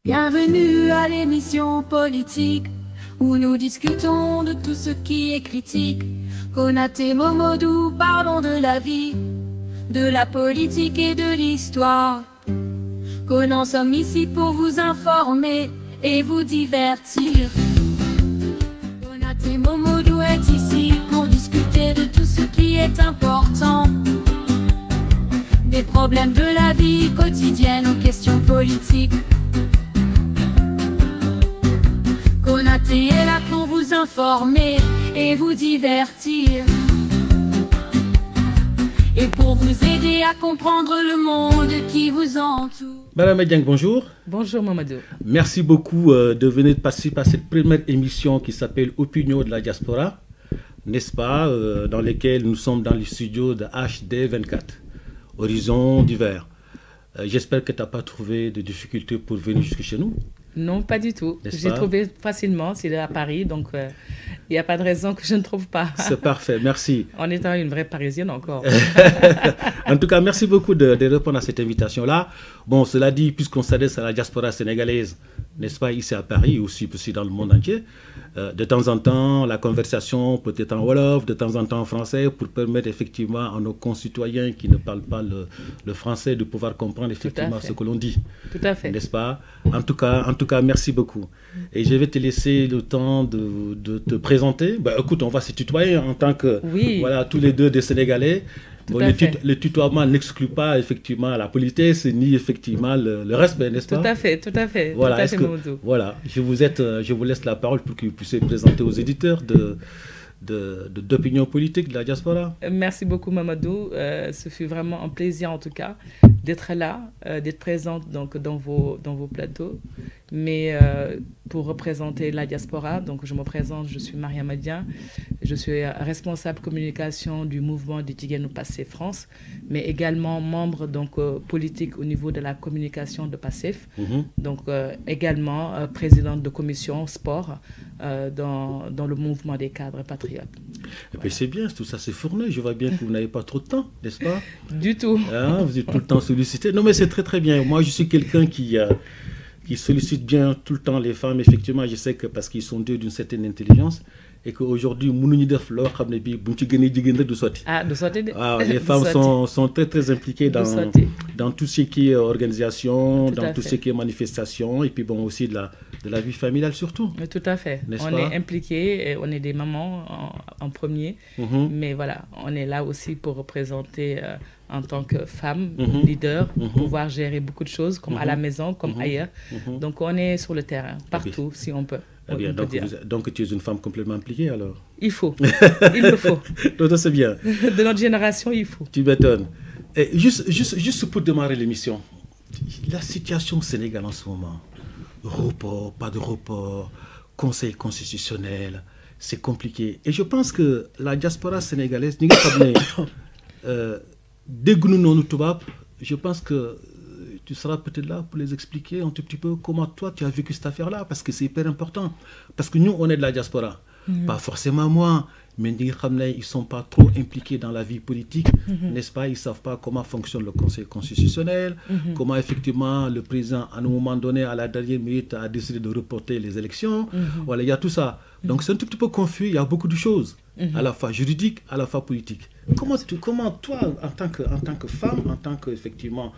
Bienvenue à l'émission politique, où nous discutons de tout ce qui est critique. Konaté Momodou, parlons de la vie, de la politique et de l'histoire. Nous sommes ici pour vous informer et vous divertir. Konaté Momodou est ici pour discuter de tout ce qui est important, des problèmes de la vie quotidienne aux questions politiques. Konaté est là pour vous informer et vous divertir, et pour vous aider à comprendre le monde qui vous entoure. Madame Dieng, bonjour. Bonjour Mamadou. Merci beaucoup de venir participer à cette première émission qui s'appelle Opinion de la diaspora, n'est-ce pas, dans laquelle nous sommes dans le studio de HD24, Horizon d'hiver. J'espère que tu n'as pas trouvé de difficultés pour venir jusque chez nous. Non, pas du tout. J'ai trouvé facilement, c'est à Paris, donc il n'y a pas de raison que je ne trouve pas. C'est parfait, merci. En étant une vraie Parisienne encore. En tout cas, merci beaucoup de répondre à cette invitation-là. Bon, cela dit, puisqu'on s'adresse à la diaspora sénégalaise, n'est-ce pas, ici à Paris, aussi dans le monde entier, de temps en temps, la conversation peut être en Wolof, de temps en temps en français, pour permettre effectivement à nos concitoyens qui ne parlent pas le français de pouvoir comprendre effectivement ce que l'on dit. Tout à fait. N'est-ce pas? En tout cas, merci beaucoup. Et je vais te laisser le temps de te présenter. Bah, écoute, on va se tutoyer en tant que, voilà, tous les deux des Sénégalais. Bon, le tutoiement n'exclut pas effectivement la politesse ni effectivement le respect, n'est-ce pas? Tout à fait, tout à fait. Voilà, tout à fait, voilà, je vous laisse la parole pour que vous puissiez présenter aux éditeurs d'opinion politique de la diaspora. Merci beaucoup Mamadou. Ce fut vraiment un plaisir en tout cas d'être là, d'être présente donc, dans vos plateaux. Mais pour représenter la diaspora, donc je me présente, je suis Mariama Dieng, je suis responsable communication du mouvement des Jigéenu Pastef France, mais également membre donc, politique au niveau de la communication de Pastef, donc également présidente de commission sport dans le mouvement des cadres patriotes. Et puis c'est bien, tout ça c'est fourni, je vois bien que vous n'avez pas trop de temps, n'est-ce pas? Du tout. Hein, vous êtes tout le temps sollicité. Non mais c'est très très bien, moi je suis quelqu'un qui sollicite bien tout le temps les femmes, effectivement, je sais que parce qu'ils sont deux d'une certaine intelligence, et qu'aujourd'hui, les femmes sont très très impliquées dans tout ce qui est organisation, dans tout ce qui est manifestation, et puis bon aussi de la vie familiale surtout. Tout à fait. On est impliqués, on est des mamans en premier, mais voilà, on est là aussi pour représenter en tant que femme, leader, pouvoir gérer beaucoup de choses, comme à la maison, comme ailleurs. Donc on est sur le terrain, partout, si on peut. Eh bien, donc tu es une femme complètement impliquée alors? Il faut, il le faut. Donc c'est bien. De notre génération, il faut. Tu m'étonnes. Juste pour démarrer l'émission, la situation au Sénégal en ce moment, report, pas de report, conseil constitutionnel, c'est compliqué. Et je pense que la diaspora sénégalaise, je pense que tu seras peut-être là pour les expliquer un tout petit peu comment toi tu as vécu cette affaire-là, parce que c'est hyper important. Parce que nous, on est de la diaspora. Pas forcément moi, mais ils ne sont pas trop impliqués dans la vie politique, n'est-ce pas? Ils ne savent pas comment fonctionne le Conseil constitutionnel, comment effectivement le président, à un moment donné, à la dernière minute, a décidé de reporter les élections. Voilà, il y a tout ça. Donc c'est un tout petit peu confus, il y a beaucoup de choses, à la fois juridiques, à la fois politiques. Comment toi, en tant que femme, en tant que effectivement,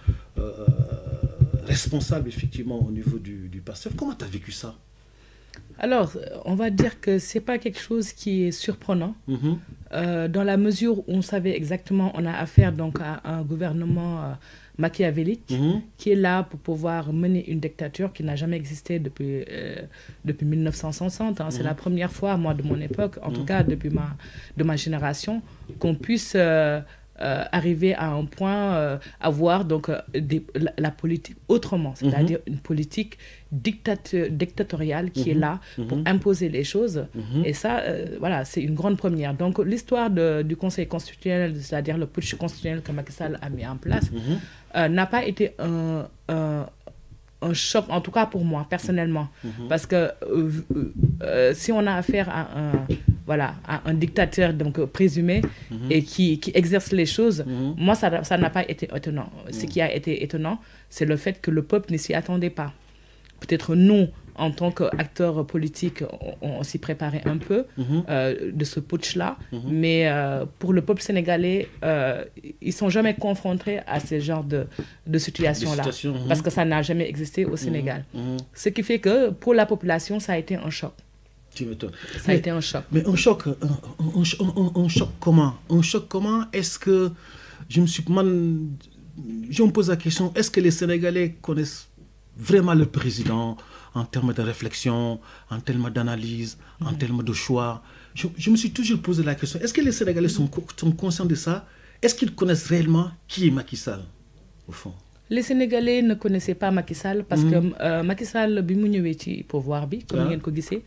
responsable effectivement au niveau du PASTEF, comment tu as vécu ça? Alors, on va dire que ce n'est pas quelque chose qui est surprenant, dans la mesure où on savait exactement on a affaire donc, à un gouvernement machiavélique qui est là pour pouvoir mener une dictature qui n'a jamais existé depuis 1960. Hein. C'est la première fois, moi, de mon époque, en tout cas depuis de ma génération, qu'on puisse arriver à un point à voir donc, la politique autrement, c'est-à-dire une politique dictatoriale qui est là pour imposer les choses. Et ça, voilà, c'est une grande première. Donc l'histoire du Conseil constitutionnel, c'est-à-dire le putsch constitutionnel que Macky Sall a mis en place, n'a pas été un choc, en tout cas pour moi, personnellement. Parce que si on a affaire à un dictateur donc, présumé et qui exerce les choses, moi, ça n'a pas été étonnant. Ce qui a été étonnant, c'est le fait que le peuple ne s'y attendait pas. peut-être nous, en tant qu'acteurs politiques, on s'y préparait un peu de ce putsch-là. Mais pour le peuple sénégalais, ils ne sont jamais confrontés à ce genre de situation-là. Parce que ça n'a jamais existé au Sénégal. Ce qui fait que pour la population, ça a été un choc. Tu m'étonnes. Ça a été un choc. Mais un choc comment? Un choc comment? Est-ce que je me pose la question, est-ce que les Sénégalais connaissent vraiment le président en termes de réflexion, en termes d'analyse, en termes de choix? Je me suis toujours posé la question, est-ce que les Sénégalais sont conscients de ça? Est-ce qu'ils connaissent réellement qui est Macky Sall, au fond? Les Sénégalais ne connaissaient pas Macky Sall parce que Macky Sall, bi mu ñëwee ci pouvoir bi, comme ngeen ko gisee,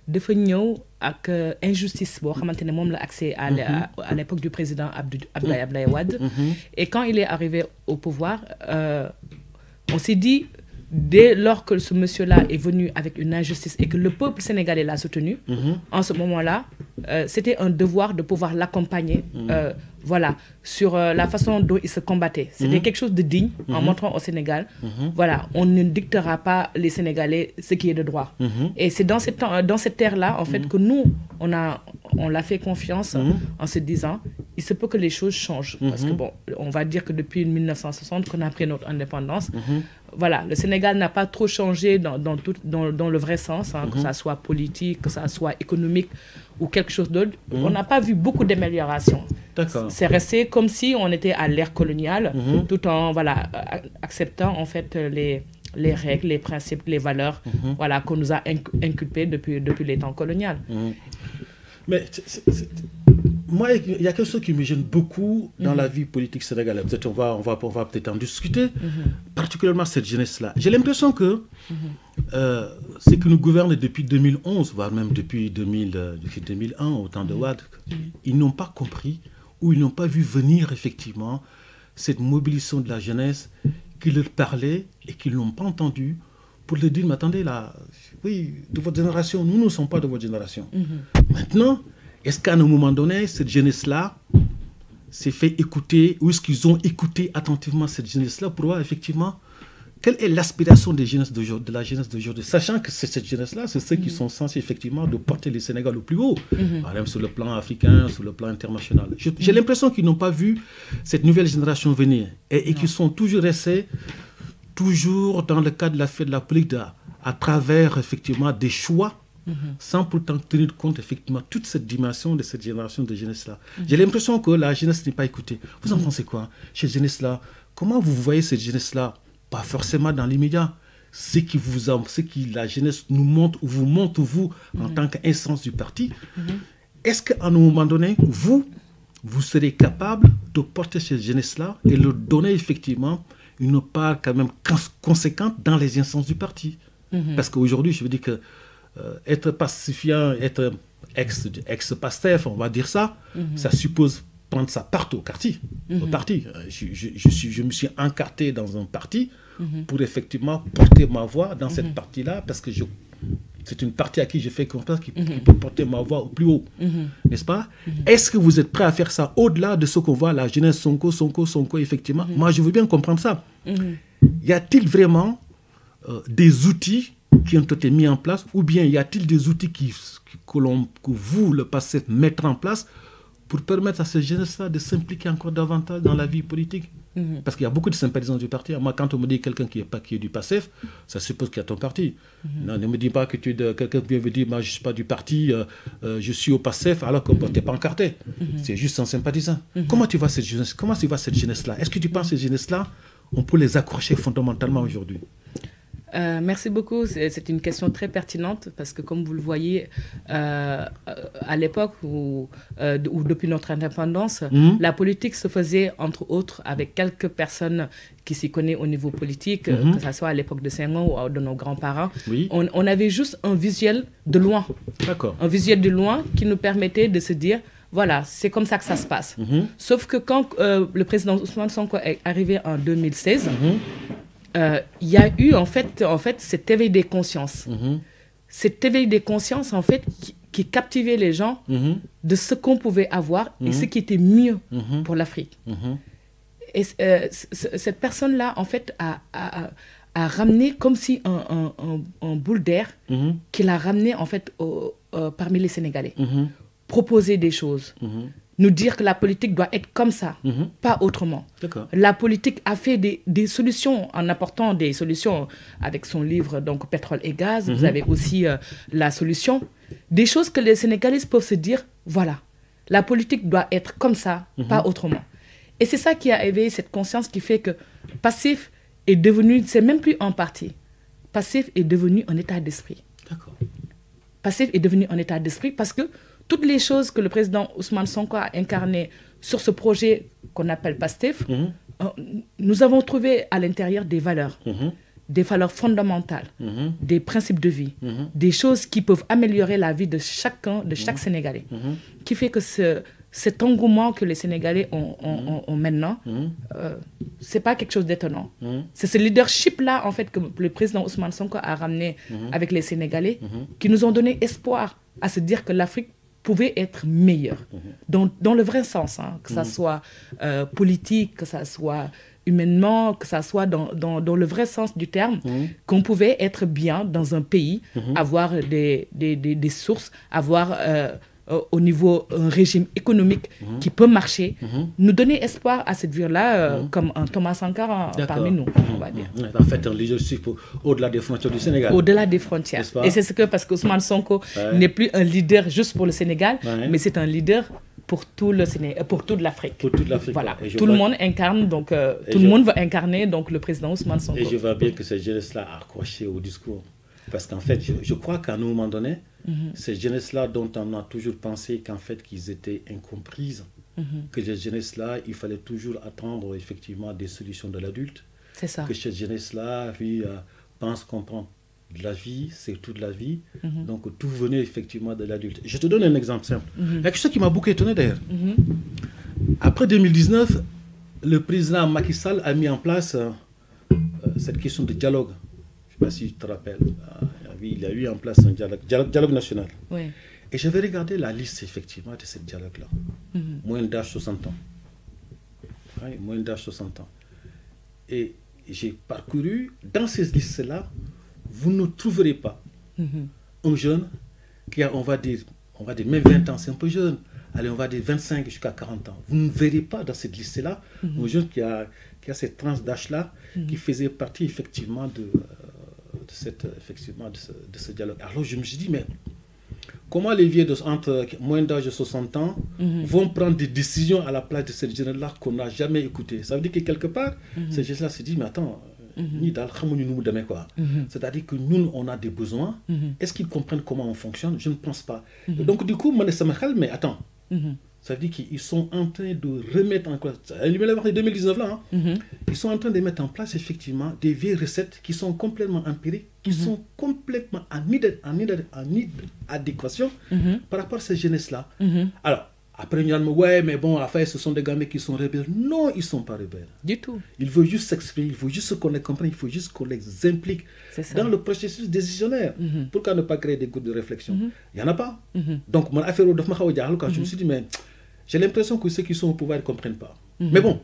dafa ñëw ak injustice boo xamante ne moom la accès à l'époque du président Abdoulaye Wade. Et quand il est arrivé au pouvoir, on s'est dit, dès lors que ce monsieur-là est venu avec une injustice et que le peuple sénégalais l'a soutenu, en ce moment-là, c'était un devoir de pouvoir l'accompagner voilà, sur la façon dont il se combattait. C'était quelque chose de digne en montrant au Sénégal, voilà, on ne dictera pas les Sénégalais ce qui est de droit. Et c'est dans cette ère-là, en fait, que nous, on l'a fait confiance en se disant, il se peut que les choses changent. Parce que bon, on va dire que depuis 1960 qu'on a pris notre indépendance, voilà, le Sénégal n'a pas trop changé dans le vrai sens, que ça soit politique, que ça soit économique ou quelque chose d'autre. On n'a pas vu beaucoup d'amélioration. C'est resté comme si on était à l'ère coloniale, tout en acceptant en fait les règles, les principes, les valeurs voilà, qu'on nous a inculpées depuis les temps coloniaux. Mais moi, il y a quelque chose qui me gêne beaucoup dans la vie politique sénégalaise. Peut-être on va peut-être en discuter, particulièrement cette jeunesse-là. J'ai l'impression que ceux qui nous gouvernent depuis 2011, voire même depuis 2001, au temps de Wade, ils n'ont pas compris ou ils n'ont pas vu venir effectivement cette mobilisation de la jeunesse qui leur parlait et qu'ils n'ont pas entendu pour leur dire, mais attendez là, oui, de votre génération, nous ne sommes pas de votre génération. Maintenant, est-ce qu'à un moment donné, cette jeunesse-là s'est fait écouter, ou est-ce qu'ils ont écouté attentivement cette jeunesse-là pour voir effectivement quelle est l'aspiration de la jeunesse d'aujourd'hui, sachant que cette jeunesse-là, c'est ceux qui sont censés effectivement de porter le Sénégal au plus haut, par exemple sur le plan africain, sur le plan international. J'ai l'impression qu'ils n'ont pas vu cette nouvelle génération venir et qu'ils sont toujours restés, toujours dans le cadre de la fête de la politique, à travers effectivement des choix, sans pourtant tenir compte effectivement toute cette dimension de cette génération de jeunesse-là. J'ai l'impression que la jeunesse n'est pas écoutée. Vous en pensez quoi, cette jeunesse-là? Comment vous voyez cette jeunesse-là? Pas forcément dans l'immédiat. Ce qui la jeunesse nous montre, ou vous montre, vous, en tant qu'instance du parti, est-ce qu'à un moment donné, vous serez capable de porter cette jeunesse-là et leur donner effectivement une part quand même conséquente dans les instances du parti? Parce qu'aujourd'hui, je veux dire que être pacifiant, être ex-Pastef, on va dire ça, ça suppose prendre sa part au parti. Je me suis encarté dans un parti pour effectivement porter ma voix dans cette partie-là, parce que c'est une partie à qui je fais confiance, qui peut porter ma voix au plus haut. N'est-ce pas? Est-ce que vous êtes prêt à faire ça au-delà de ce qu'on voit, la jeunesse Sonko, effectivement? Moi, je veux bien comprendre ça. Y a-t-il vraiment des outils qui ont été mis en place, ou bien y a-t-il des outils que vous, le PASTEF, mettre en place pour permettre à ces jeunes-là de s'impliquer encore davantage dans la vie politique? Parce qu'il y a beaucoup de sympathisants du parti. Moi, quand on me dit quelqu'un qui est du PASTEF, ça suppose qu'il y a ton parti. Non, ne me dis pas que quelqu'un qui veut dire, moi je ne suis pas du parti, je suis au PASTEF, alors que tu n'es pas encarté. C'est juste un sympathisant. Comment tu vois cette jeunesse-là? Est-ce que tu penses que ces jeunesses-là, on peut les accrocher fondamentalement aujourd'hui? Merci beaucoup. C'est une question très pertinente parce que, comme vous le voyez, à l'époque où depuis notre indépendance, la politique se faisait, entre autres, avec quelques personnes qui s'y connaissent au niveau politique, que ce soit à l'époque de Senghor ou de nos grands-parents. On avait juste un visuel de loin. Un visuel de loin qui nous permettait de se dire, voilà, c'est comme ça que ça se passe. Sauf que quand le président Ousmane Sonko est arrivé en 2016, il y a eu en fait cet éveil des consciences. Cet éveil des consciences, en fait, qui captivait les gens de ce qu'on pouvait avoir et ce qui était mieux pour l'Afrique. Et cette personne-là, en fait, a ramené comme si un boule d'air qu'il a ramené en fait parmi les Sénégalais. Proposer des choses, nous dire que la politique doit être comme ça, pas autrement. La politique a fait des solutions en apportant des solutions avec son livre donc Pétrole et Gaz. Vous avez aussi la solution. Des choses que les Sénégalais peuvent se dire, voilà, la politique doit être comme ça, pas autrement. Et c'est ça qui a éveillé cette conscience qui fait que Pastef est devenu, c'est même plus un parti. Pastef est devenu un état d'esprit. Pastef est devenu un état d'esprit parce que toutes les choses que le président Ousmane Sonko a incarnées sur ce projet qu'on appelle Pastef, nous avons trouvé à l'intérieur des valeurs fondamentales, des principes de vie, des choses qui peuvent améliorer la vie de chacun, de chaque Sénégalais, qui fait que cet engouement que les Sénégalais ont maintenant, c'est pas quelque chose d'étonnant. C'est ce leadership-là, en fait, que le président Ousmane Sonko a ramené avec les Sénégalais, qui nous ont donné espoir à se dire que l'Afrique pouvait être meilleure, dans le vrai sens, hein, que ça soit politique, que ça soit humainement, que ça soit dans le vrai sens du terme, qu'on pouvait être bien dans un pays, avoir des sources, avoir au niveau un régime économique qui peut marcher, nous donner espoir à cette vie-là, comme un Thomas Sankara parmi nous, on va dire. En fait, un leadership au-delà des frontières du Sénégal. Au-delà des frontières. Et c'est ce que, parce qu'Ousmane Sonko n'est plus un leader juste pour le Sénégal, mais c'est un leader pour tout le Sénégal, pour toute l'Afrique. Pour toute l'Afrique. Voilà. Tout le monde incarne, donc tout le monde va incarner donc le président Ousmane Sonko. Et je vois bien que cette jeunesse-là a accroché au discours. Parce qu'en fait, je crois qu'à un moment donné, ces jeunesses-là dont on a toujours pensé qu'en fait qu'ils étaient incomprises, que ces jeunesses-là, il fallait toujours attendre effectivement des solutions de l'adulte. C'est ça. Que cette jeunesse-là pense comprendre de la vie, c'est toute la vie. Donc tout venait effectivement de l'adulte. Je te donne un exemple simple. Il y a quelque chose qui m'a beaucoup étonné d'ailleurs. Après 2019, le président Macky Sall a mis en place cette question de dialogue. Je ne sais pas si tu te rappelles. Il a eu en place un dialogue national. Oui. Et j'avais regardé la liste effectivement de ce dialogue-là. Moins d'âge 60 ans. Oui, moins d'âge 60 ans. Et j'ai parcouru, dans ces listes-là, vous ne trouverez pas un jeune qui a, on va dire même 20 ans, c'est un peu jeune. Allez, on va dire 25 jusqu'à 40 ans. Vous ne verrez pas dans cette liste-là un jeune qui a cette tranche d'âge-là, qui faisait partie effectivement de ce dialogue. Alors je me suis dit, mais comment les vieux entre moins d'âge de 60 ans vont prendre des décisions à la place de cette jeune-là qu'on n'a jamais écoutée? Ça veut dire que quelque part, ces jeunes-là se disent, mais attends, c'est-à-dire que nous, on a des besoins. Est-ce qu'ils comprennent comment on fonctionne? Je ne pense pas. Donc du coup, mais attends, ça veut dire qu'ils sont en train de remettre en place, 2019 là, ils sont en train de mettre en place effectivement des vieilles recettes qui sont complètement empiriques, qui sont complètement en adéquation par rapport à ces jeunesses-là. Alors, après, ils disent, ouais, mais bon, enfin, ce sont des gamins qui sont rebelles. Non, ils ne sont pas rebelles. Du tout. Ils veulent juste s'exprimer, il faut juste qu'on les comprenne, il faut juste qu'on les implique dans le processus décisionnaire. Pourquoi ne pas créer des groupes de réflexion? Il n'y en a pas. Donc, mon affaire, je me suis dit, mais j'ai l'impression que ceux qui sont au pouvoir ne comprennent pas. Mais bon,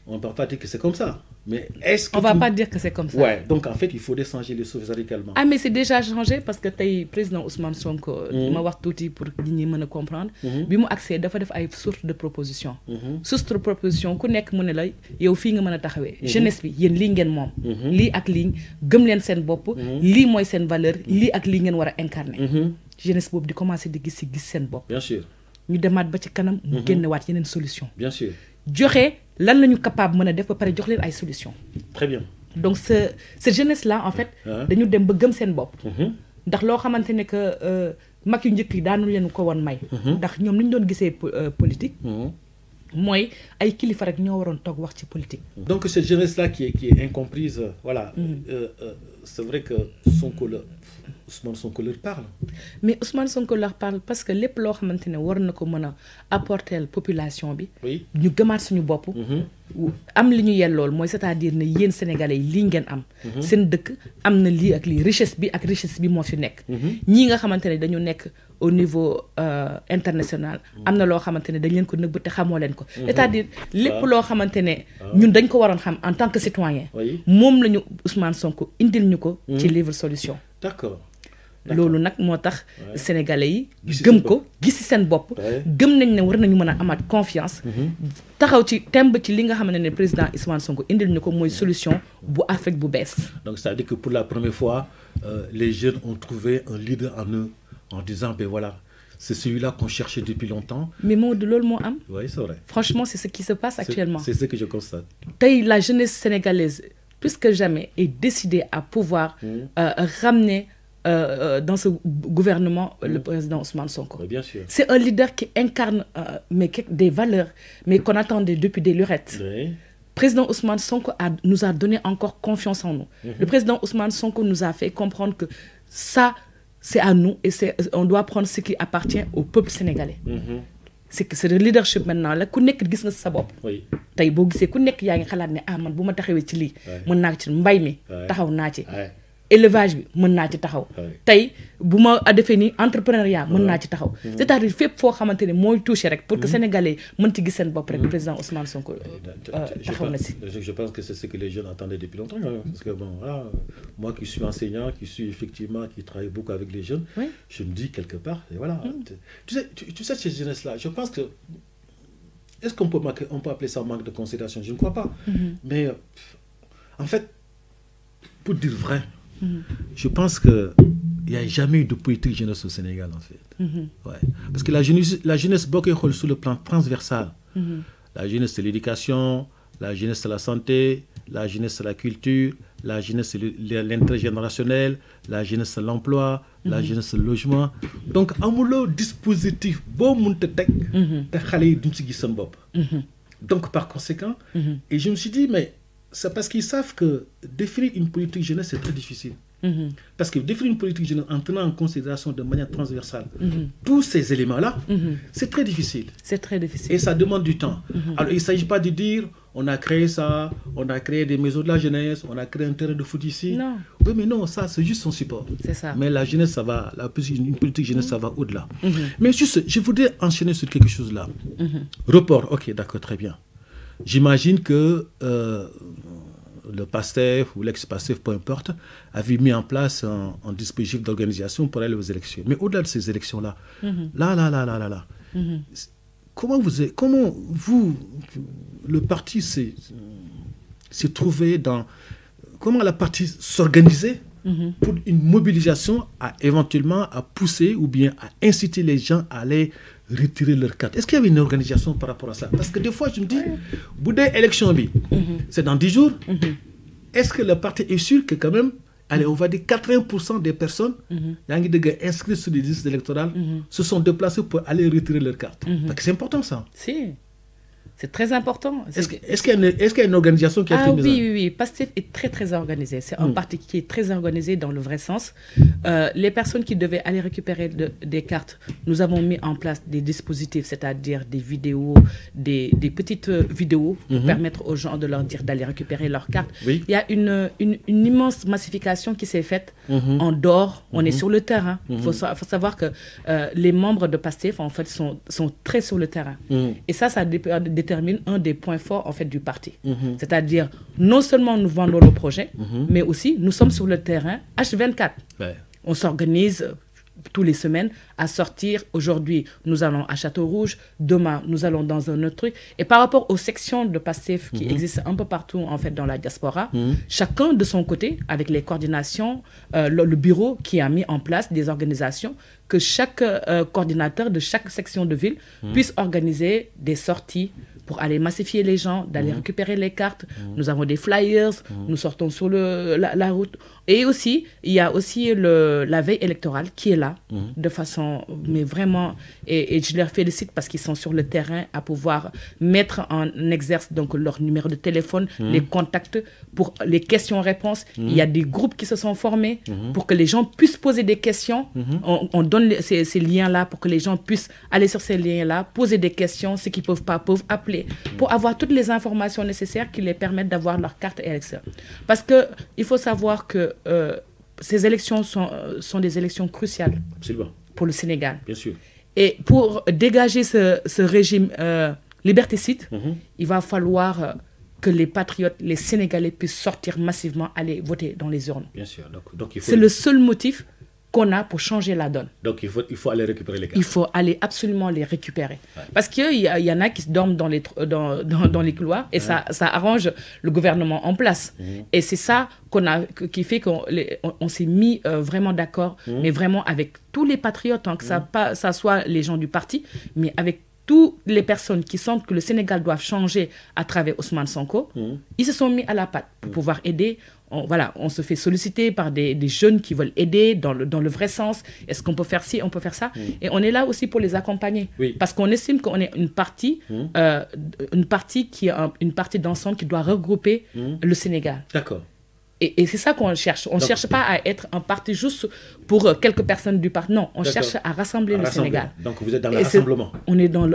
on ne peut pas dire que c'est comme ça. Mais est-ce que on ne va pas dire que c'est comme ça. Ouais, donc en fait, il faudrait changer les choses radicalement. Ah, mais c'est déjà changé parce que le président Ousmane Sonko, ma wax touti pour que comprendre, bi mu accès dafa def ay source de proposition. Source de proposition ku nek mu ne la yow fi nga mëna taxawé. Jeunesse bi yeen li ngeen mom. Li ak li gëm leen sen bop, li moy sen valeur, li ak li ngeen wara incarner. Jeunesse bobu di commencer di gis sen bop. Bien sûr. Ñu demaat ba ci kanam mu génné waat yeneen solution. Bien sûr. Joxe lan lañu capable mëna def ba paré jox leen ay solution. Très bien. Donc cette jeunesse là en fait dañu dem ba gëm sen bop. Ndax lo xamantene que mag yu ñëk yi daanu leen ko won may. Ndax ñom niñ doon gisé politique. Moy ay kilifa rek ñoo waron tok wax ci politique. Donc cette jeunesse là qui est incomprise, voilà, c'est vrai que Ousmane Sonko leur parle. Mais Ousmane Sonko leur parle parce que les loo xamante ne war na ko mën a apporter la population bi. oui ñu gëmaat suñu bopp. am li ñu yellool mooy c'est-à-dire ne yéen sénégalais yi lii ngeen am. seen dëkk am na lii ak lii richesse bi moo fi nekk. ñii nga xamante ne dañu nekk au niveau international. am na loo xamante ne dañ leen ko nëbb te xamoo leen ko. c'est-à-dire lépp loo xamante ne ñun dañ ko waroon xam en tant que citoyen. moom la ñu Ousmane Sonko indil ñu ko. ci livre solution. d'accord. loolu nag moo tax sénégalais yi gëm ko gis ci seen bopp gëm nañ ne war nañu mën a amaat confiance taxaw ci temb ci li nga xam ne président Ousmane Sonko indil ñu ko mooy solution bu Afrique bu bees. Donc ça veut dire que pour la première fois les jeunes ont trouvé un leader en eux en disant ben voilà c'est celui-là qu'on cherchait depuis longtemps. Mais Maodo loolu moo am. Oui c'est vrai. Franchement c'est ce qui se passe actuellement. C'est ce que je constate. Tey la jeunesse sénégalaise plus que jamais est décidée à pouvoir ramener dans ce gouvernement le président Ousmane Sonko. Oui, bien sûr. C'est un leader qui incarne des valeurs, mais qu'on attendait depuis des lurettes. Oui. Président Ousmane Sonko nous a donné encore confiance en nous. Le président Ousmane Sonko nous a fait comprendre que ça, c'est à nous et on doit prendre ce qui appartient au peuple sénégalais. C'est le leadership maintenant la ku nekk gis nga sa bopp. tey boo gisee ku nekk yaa ngi xalaat ne man bu ma taxawee ci lii. mën naa ci mbay mi. taxaw naa ci. élevage bi mën naa ci taxaw. tey bu ma defee ni entrepreneuriat mën naa ci taxaw. c'est-à-dire fépp foo xamante ne mooy touché rek pour que sénégalais mën ci gis seen bopp rek président Ousmane Sonko taxaw na si. Je pense que c'est ce que les jeunes attendaient depuis longtemps. Parce que bon voilà, moi qui suis enseignant, qui travaille beaucoup avec les jeunes, je me dis quelque part et voilà. Tu sais ces jeunesses là, je pense que est-ce qu'on peut appeler ça manque de considération? Je ne crois pas. Mais en fait, pour dire vrai. Je pense qu'il n'y a jamais eu de politique jeunesse au Sénégal en fait. Ouais. Parce que la jeunesse beaucoup sur le plan transversal. La jeunesse c'est l'éducation, la jeunesse c'est la santé, la jeunesse c'est la culture, la jeunesse c'est l'intergénérationnel, la jeunesse c'est l'emploi, la jeunesse c'est le logement. Donc amulo dispositif bon munte tek te xalé yi duñ ci gis sen bop. Donc par conséquent, et je me suis dit mais c'est parce qu'ils savent que définir une politique jeunesse, c'est très difficile. Parce que définir une politique jeunesse en tenant en considération de manière transversale tous ces éléments-là, c'est très difficile. C'est très difficile. Et ça demande du temps. Alors, il ne s'agit pas de dire, on a créé ça, on a créé des maisons de la jeunesse, on a créé un terrain de foot ici. Non. Oui, mais non, ça, c'est juste son support. C'est ça. Mais la jeunesse, ça va, une politique jeunesse, ça va au-delà. Mais juste, je voudrais enchaîner sur quelque chose là. Report, ok, d'accord, très bien. J'imagine que le PASTEF ou l'ex-PASTEF, peu importe, avait mis en place un dispositif d'organisation pour aller aux élections. Mais au-delà de ces élections-là, comment vous, le parti s'est trouvé dans... Comment la partie s'organisait pour une mobilisation éventuellement à pousser ou bien à inciter les gens à aller retirer leur carte. Est-ce qu'il y avait une organisation par rapport à ça? Parce que des fois, je me dis, Boudé élection, c'est dans 10 jours. Est-ce que le parti est sûr que quand même, allez, on va dire 80% des personnes inscrites sur les listes électorales se sont déplacées pour aller retirer leur carte? Parce que c'est important ça. Si. C'est très important. Est-ce qu'il y a une organisation qui a fait oui. PASTEF est très, très organisé. C'est un parti qui est très organisé dans le vrai sens. Les personnes qui devaient aller récupérer des cartes, nous avons mis en place des dispositifs, c'est-à-dire des vidéos, des petites vidéos pour permettre aux gens de leur dire d'aller récupérer leurs cartes. Il y a une immense massification qui s'est faite en dehors. On est sur le terrain. Il faut savoir que les membres de PASTEF, en fait, sont très sur le terrain. Et ça détermine un des points forts en fait du parti. C'est-à-dire non seulement nous vendons le projet, mais aussi nous sommes sur le terrain H24. On s'organise tous les semaines à sortir. Aujourd'hui, nous allons à Château-Rouge. Demain, nous allons dans un autre truc. Et par rapport aux sections de PASTEF qui existent un peu partout en fait dans la diaspora, chacun de son côté, avec les coordinations, le bureau qui a mis en place des organisations, que chaque coordinateur de chaque section de ville puisse organiser des sorties pour aller massifier les gens, d'aller récupérer les cartes. Nous avons des flyers, nous sortons sur la route. Et aussi, il y a aussi la veille électorale qui est là, de façon, mais vraiment, et je les félicite parce qu'ils sont sur le terrain à pouvoir mettre en exerce donc leur numéro de téléphone, les contacts pour les questions-réponses. Il y a des groupes qui se sont formés pour que les gens puissent poser des questions. On donne ces liens-là pour que les gens puissent aller sur ces liens-là, poser des questions, ceux qui ne peuvent pas peuvent appeler, pour avoir toutes les informations nécessaires qui les permettent d'avoir leur carte électeur. Parce qu'il faut savoir que ces élections sont des élections cruciales. Absolument. Pour le Sénégal. Bien sûr. Et pour dégager ce régime liberticide, il va falloir que les patriotes, les Sénégalais puissent sortir massivement, aller voter dans les urnes. Bien sûr. Donc c'est le seul motif qu'on a pour changer la donne. Donc il faut aller récupérer les cartes. Il faut aller absolument les récupérer. Ouais. Parce qu'il y en a qui dorment dans les couloirs et ça arrange le gouvernement en place. Et c'est ça qui fait qu'on s'est mis vraiment d'accord, mais vraiment avec tous les patriotes, hein, que ça soit les gens du parti, mais avec toutes les personnes qui sentent que le Sénégal doit changer à travers Ousmane Sonko, ils se sont mis à la patte pour pouvoir aider. On se fait solliciter par des jeunes qui veulent aider dans le vrai sens. Est-ce qu'on peut faire ci, on peut faire ça? Et on est là aussi pour les accompagner. Oui. Parce qu'on estime qu'on est une partie qui est une partie d'ensemble qui doit regrouper le Sénégal. D'accord. Et c'est ça qu'on cherche. On ne cherche pas à être un parti juste pour quelques personnes du parti. Non, on cherche à rassembler le Sénégal. Donc vous êtes dans le rassemblement. On est on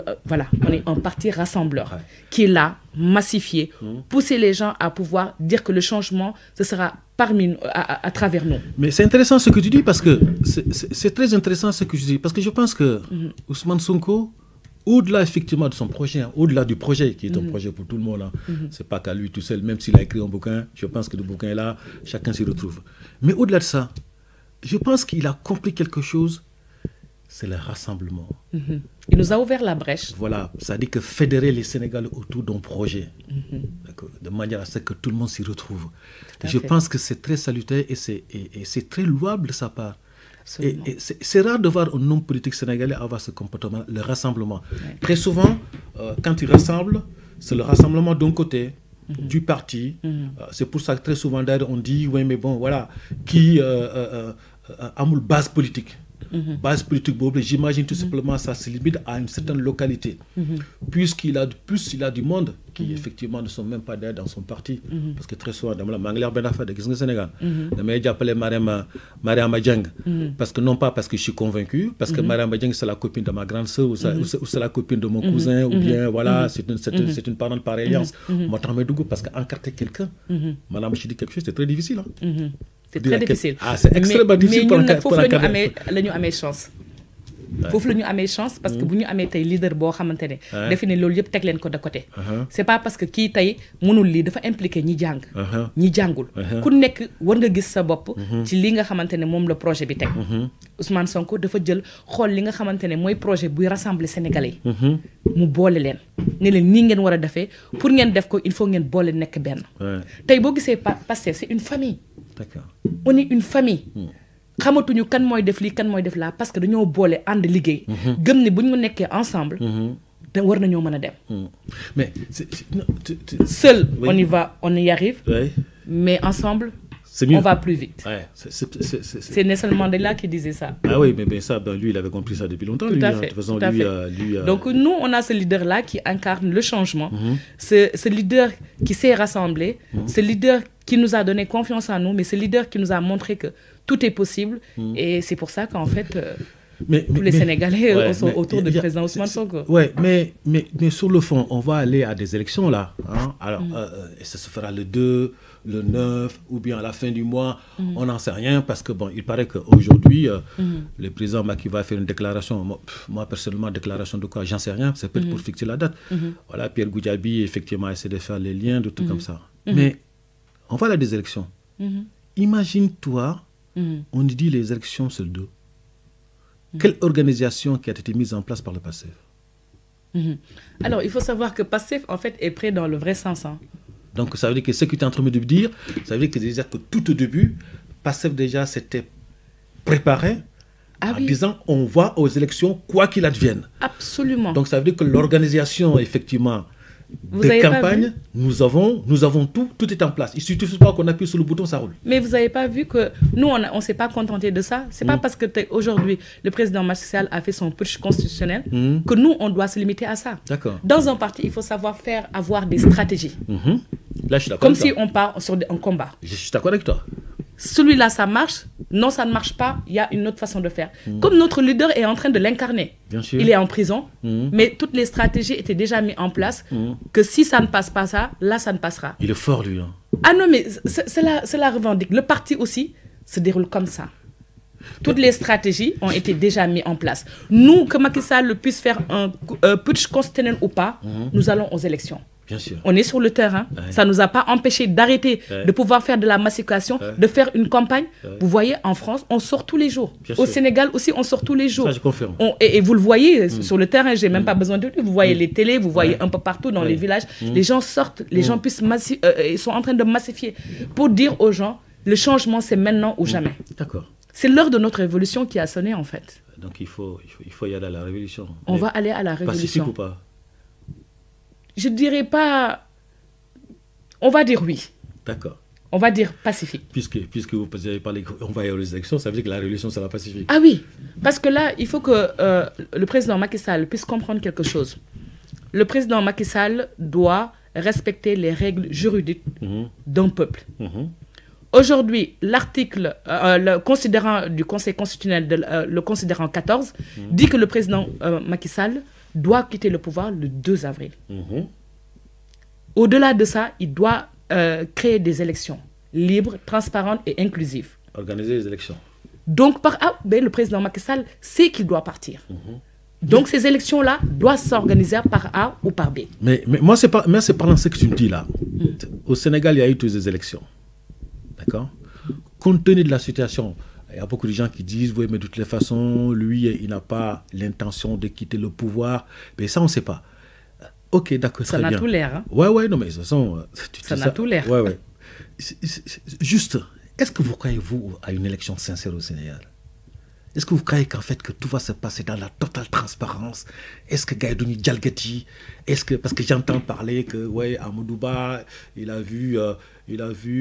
est un parti rassembleur qui est là, massifié, pousser les gens à pouvoir dire que le changement, ce sera parmi nous, à travers nous. Mais c'est intéressant ce que tu dis parce que c'est très intéressant ce que je dis. Parce que je pense que Ousmane Sonko, au-delà effectivement de son projet, au-delà du projet qui est un projet pour tout le monde, c'est pas qu'à lui tout seul, même s'il a écrit un bouquin, je pense que le bouquin est là, chacun s'y retrouve. Mais au-delà de ça, je pense qu'il a compris quelque chose, c'est le rassemblement. Il nous a ouvert la brèche. Voilà, ça dit que fédérer les Sénégalais autour d'un projet, de manière à ce que tout le monde s'y retrouve. Je pense que c'est très salutaire et c'est très louable de sa part. Et c'est rare de voir un homme politique sénégalais avoir ce comportement, le rassemblement. Ouais. Très souvent, quand il rassemble, c'est le rassemblement d'un côté, du parti. C'est pour ça que très souvent, d'ailleurs, on dit, oui, mais bon, voilà, qui a une base politique. Base politique, j'imagine tout simplement ça se limite à une certaine localité. Puisqu'il a du monde qui effectivement ne sont même pas d'ailleurs dans son parti. Parce que très souvent, dans la Mangler Benafé de Sénégal, je m'ai appelé Mariama Dieng. Parce que non pas parce que je suis convaincu, parce que Mariama Dieng c'est la copine de ma grande sœur ou c'est la copine de mon cousin, ou bien voilà, c'est une parente par alliance. Moi, parce qu'encarter quelqu'un, madame, je dis quelque chose, c'est très difficile. C'est très difficile. C'est extrêmement difficile pour la chance. Foofu la ñu amee chance parce que bu ñu amee tey leader boo xamante ne defe ne loolu yëpp teg leen ko de côté. C'est pas parce que kii tey mënul lii dafa impliqué ñi jàng ñi jàngul ku nekk war nga gis sa bopp ci li nga xamante ne moom la projet bi teg. Ousmane Sonko dafa jël xool li nga xamante ne mooy projet buy rassembler Sénégalais yi mu boole leen ne leen nii ngeen war a defee pour ngeen def ko il faut ngeen boole nekk benn. Tey boo gisee Pastef c'est une famille. D'accord. On est une famille. Xamatuñu kan mooy def lii kan mooy def laa parce que dañoo boole ànd liggéey. gëm ne bu ñu nekkee ensemble. da war nañoo mën a dem. Mais seul on y arrive. Mais ensemble. On va plus vite. C'est Nelson Mandela qui disait ça. Ah oui, mais ça, lui, il avait compris ça depuis longtemps. Tout à fait. Donc nous, on a ce leader-là qui incarne le changement. Ce leader qui s'est rassemblé, ce leader qui nous a donné confiance en nous, mais ce leader qui nous a montré que tout est possible. Et c'est pour ça qu'en fait, tous les Sénégalais sont autour du président Ousmane Sonko. Oui, mais sur le fond, on va aller à des élections là. Alors, et ça se fera le 2, le 9, ou bien à la fin du mois, on n'en sait rien, parce que bon, il paraît qu'aujourd'hui, le président Macky va faire une déclaration. Moi, personnellement, déclaration de quoi, j'en sais rien, c'est peut-être pour fixer la date. Voilà, Pierre Goudiaby, effectivement, essaie de faire les liens, de tout comme ça. Mais on va aller à des élections. Imagine-toi, on dit les élections, c'est le 2. Quelle organisation qui a été mise en place par le PASTEF? Alors, il faut savoir que PASTEF, en fait, est prêt dans le vrai sens. Donc, ça veut dire que ce que tu es en train de dire, ça veut dire que déjà que tout au début, PASTEF déjà s'était préparé en disant on va aux élections quoi qu'il advienne. Absolument. Donc, ça veut dire que l'organisation, effectivement, de campagne, nous avons tout est en place. Il suffit pas qu'on appuie sur le bouton, ça roule. Mais vous n'avez pas vu que nous, on ne s'est pas contenté de ça. Ce n'est pas parce que aujourd'hui, le président Macky Sall a fait son putsch constitutionnel que nous, on doit se limiter à ça. Dans un parti, il faut savoir avoir des stratégies. Là, je suis d'accord. Comme si on part sur un combat. Je suis d'accord avec toi. Celui-là, ça marche. Non, ça ne marche pas. Il y a une autre façon de faire. Comme notre leader est en train de l'incarner. Il est en prison, mais toutes les stratégies étaient déjà mises en place. Que si ça ne passe pas ça, là, ça ne passera. Il est fort, lui. Hein. Ah non, mais cela revendique. Le parti aussi se déroule comme ça. Toutes les stratégies ont été déjà mises en place. Nous, que Macky Sall puisse faire un putsch constitutionnel ou pas, nous allons aux élections. Bien sûr. On est sur le terrain. Ça ne nous a pas empêché d'arrêter de pouvoir faire de la massification, de faire une campagne. Vous voyez, en France, on sort tous les jours. Au Sénégal aussi, on sort tous les jours. Ça, je confirme. Et vous le voyez sur le terrain, je n'ai même pas besoin de lui. Vous voyez les télés, vous voyez un peu partout dans les villages. Les gens sortent, les gens ils sont en train de massifier pour dire aux gens, le changement, c'est maintenant ou jamais. D'accord. C'est l'heure de notre révolution qui a sonné, en fait. Donc, il faut y aller à la révolution. On va aller à la révolution. Pacifique ou pas? Je ne dirais pas... On va dire oui. D'accord. On va dire pacifique. Puisque vous avez parlé qu'on va y aller aux élections, ça veut dire que la révolution sera pacifique. Ah oui, parce que là, il faut que le président Macky Sall puisse comprendre quelque chose. Le président Macky Sall doit respecter les règles juridiques d'un peuple. Aujourd'hui, l'article, le considérant du Conseil constitutionnel, le considérant 14, dit que le président Macky Sall doit quitter le pouvoir le 2 avril. Au-delà de ça, il doit créer des élections libres, transparentes et inclusives. Organiser les élections. Donc, le président Macky Sall sait qu'il doit partir. Donc, ces élections-là doivent s'organiser par A ou par B. Mais moi, c'est par ce que tu me dis là. Au Sénégal, il y a eu toutes les élections. D'accord? Compte tenu de la situation, il y a beaucoup de gens qui disent, oui, mais de toutes les façons, lui, il n'a pas l'intention de quitter le pouvoir. Mais ça, on ne sait pas. Ok, d'accord, très bien. Ça n'a tout l'air. Hein? Ouais, non, mais de toute façon... Ça n'a tout l'air. Ouais. Juste, est-ce que vous croyez, vous, à une élection sincère au Sénégal? Est-ce que vous croyez qu'en fait, que tout va se passer dans la totale transparence? Est-ce que Gaïdouni Djalgati, parce que j'entends parler que, ouais, Amadou Ba, il a vu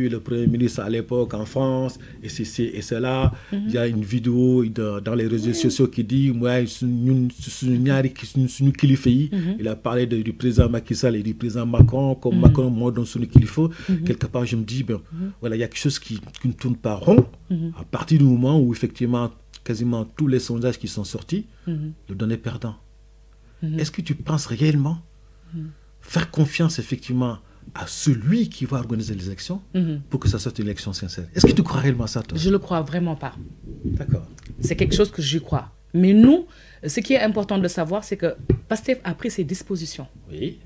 le Premier ministre à l'époque en France, et cela. Il y a une vidéo dans les réseaux sociaux qui dit, ouais, il a parlé du président Macky Sall et du président Macron, comme Macron, moi, dans son kilifo. Quelque part, je me dis, voilà, il y a quelque chose qui ne tourne pas rond, à partir du moment où, effectivement, quasiment tous les sondages qui sont sortis le donnaient perdant. Est-ce que tu penses réellement faire confiance effectivement à celui qui va organiser les élections pour que ça soit une élection sincère? Est-ce que tu crois réellement ça, toi? Je ne le crois vraiment pas. D'accord. C'est quelque chose que j'y crois. Mais nous, ce qui est important de savoir, c'est que Pastef a pris ses dispositions. Oui.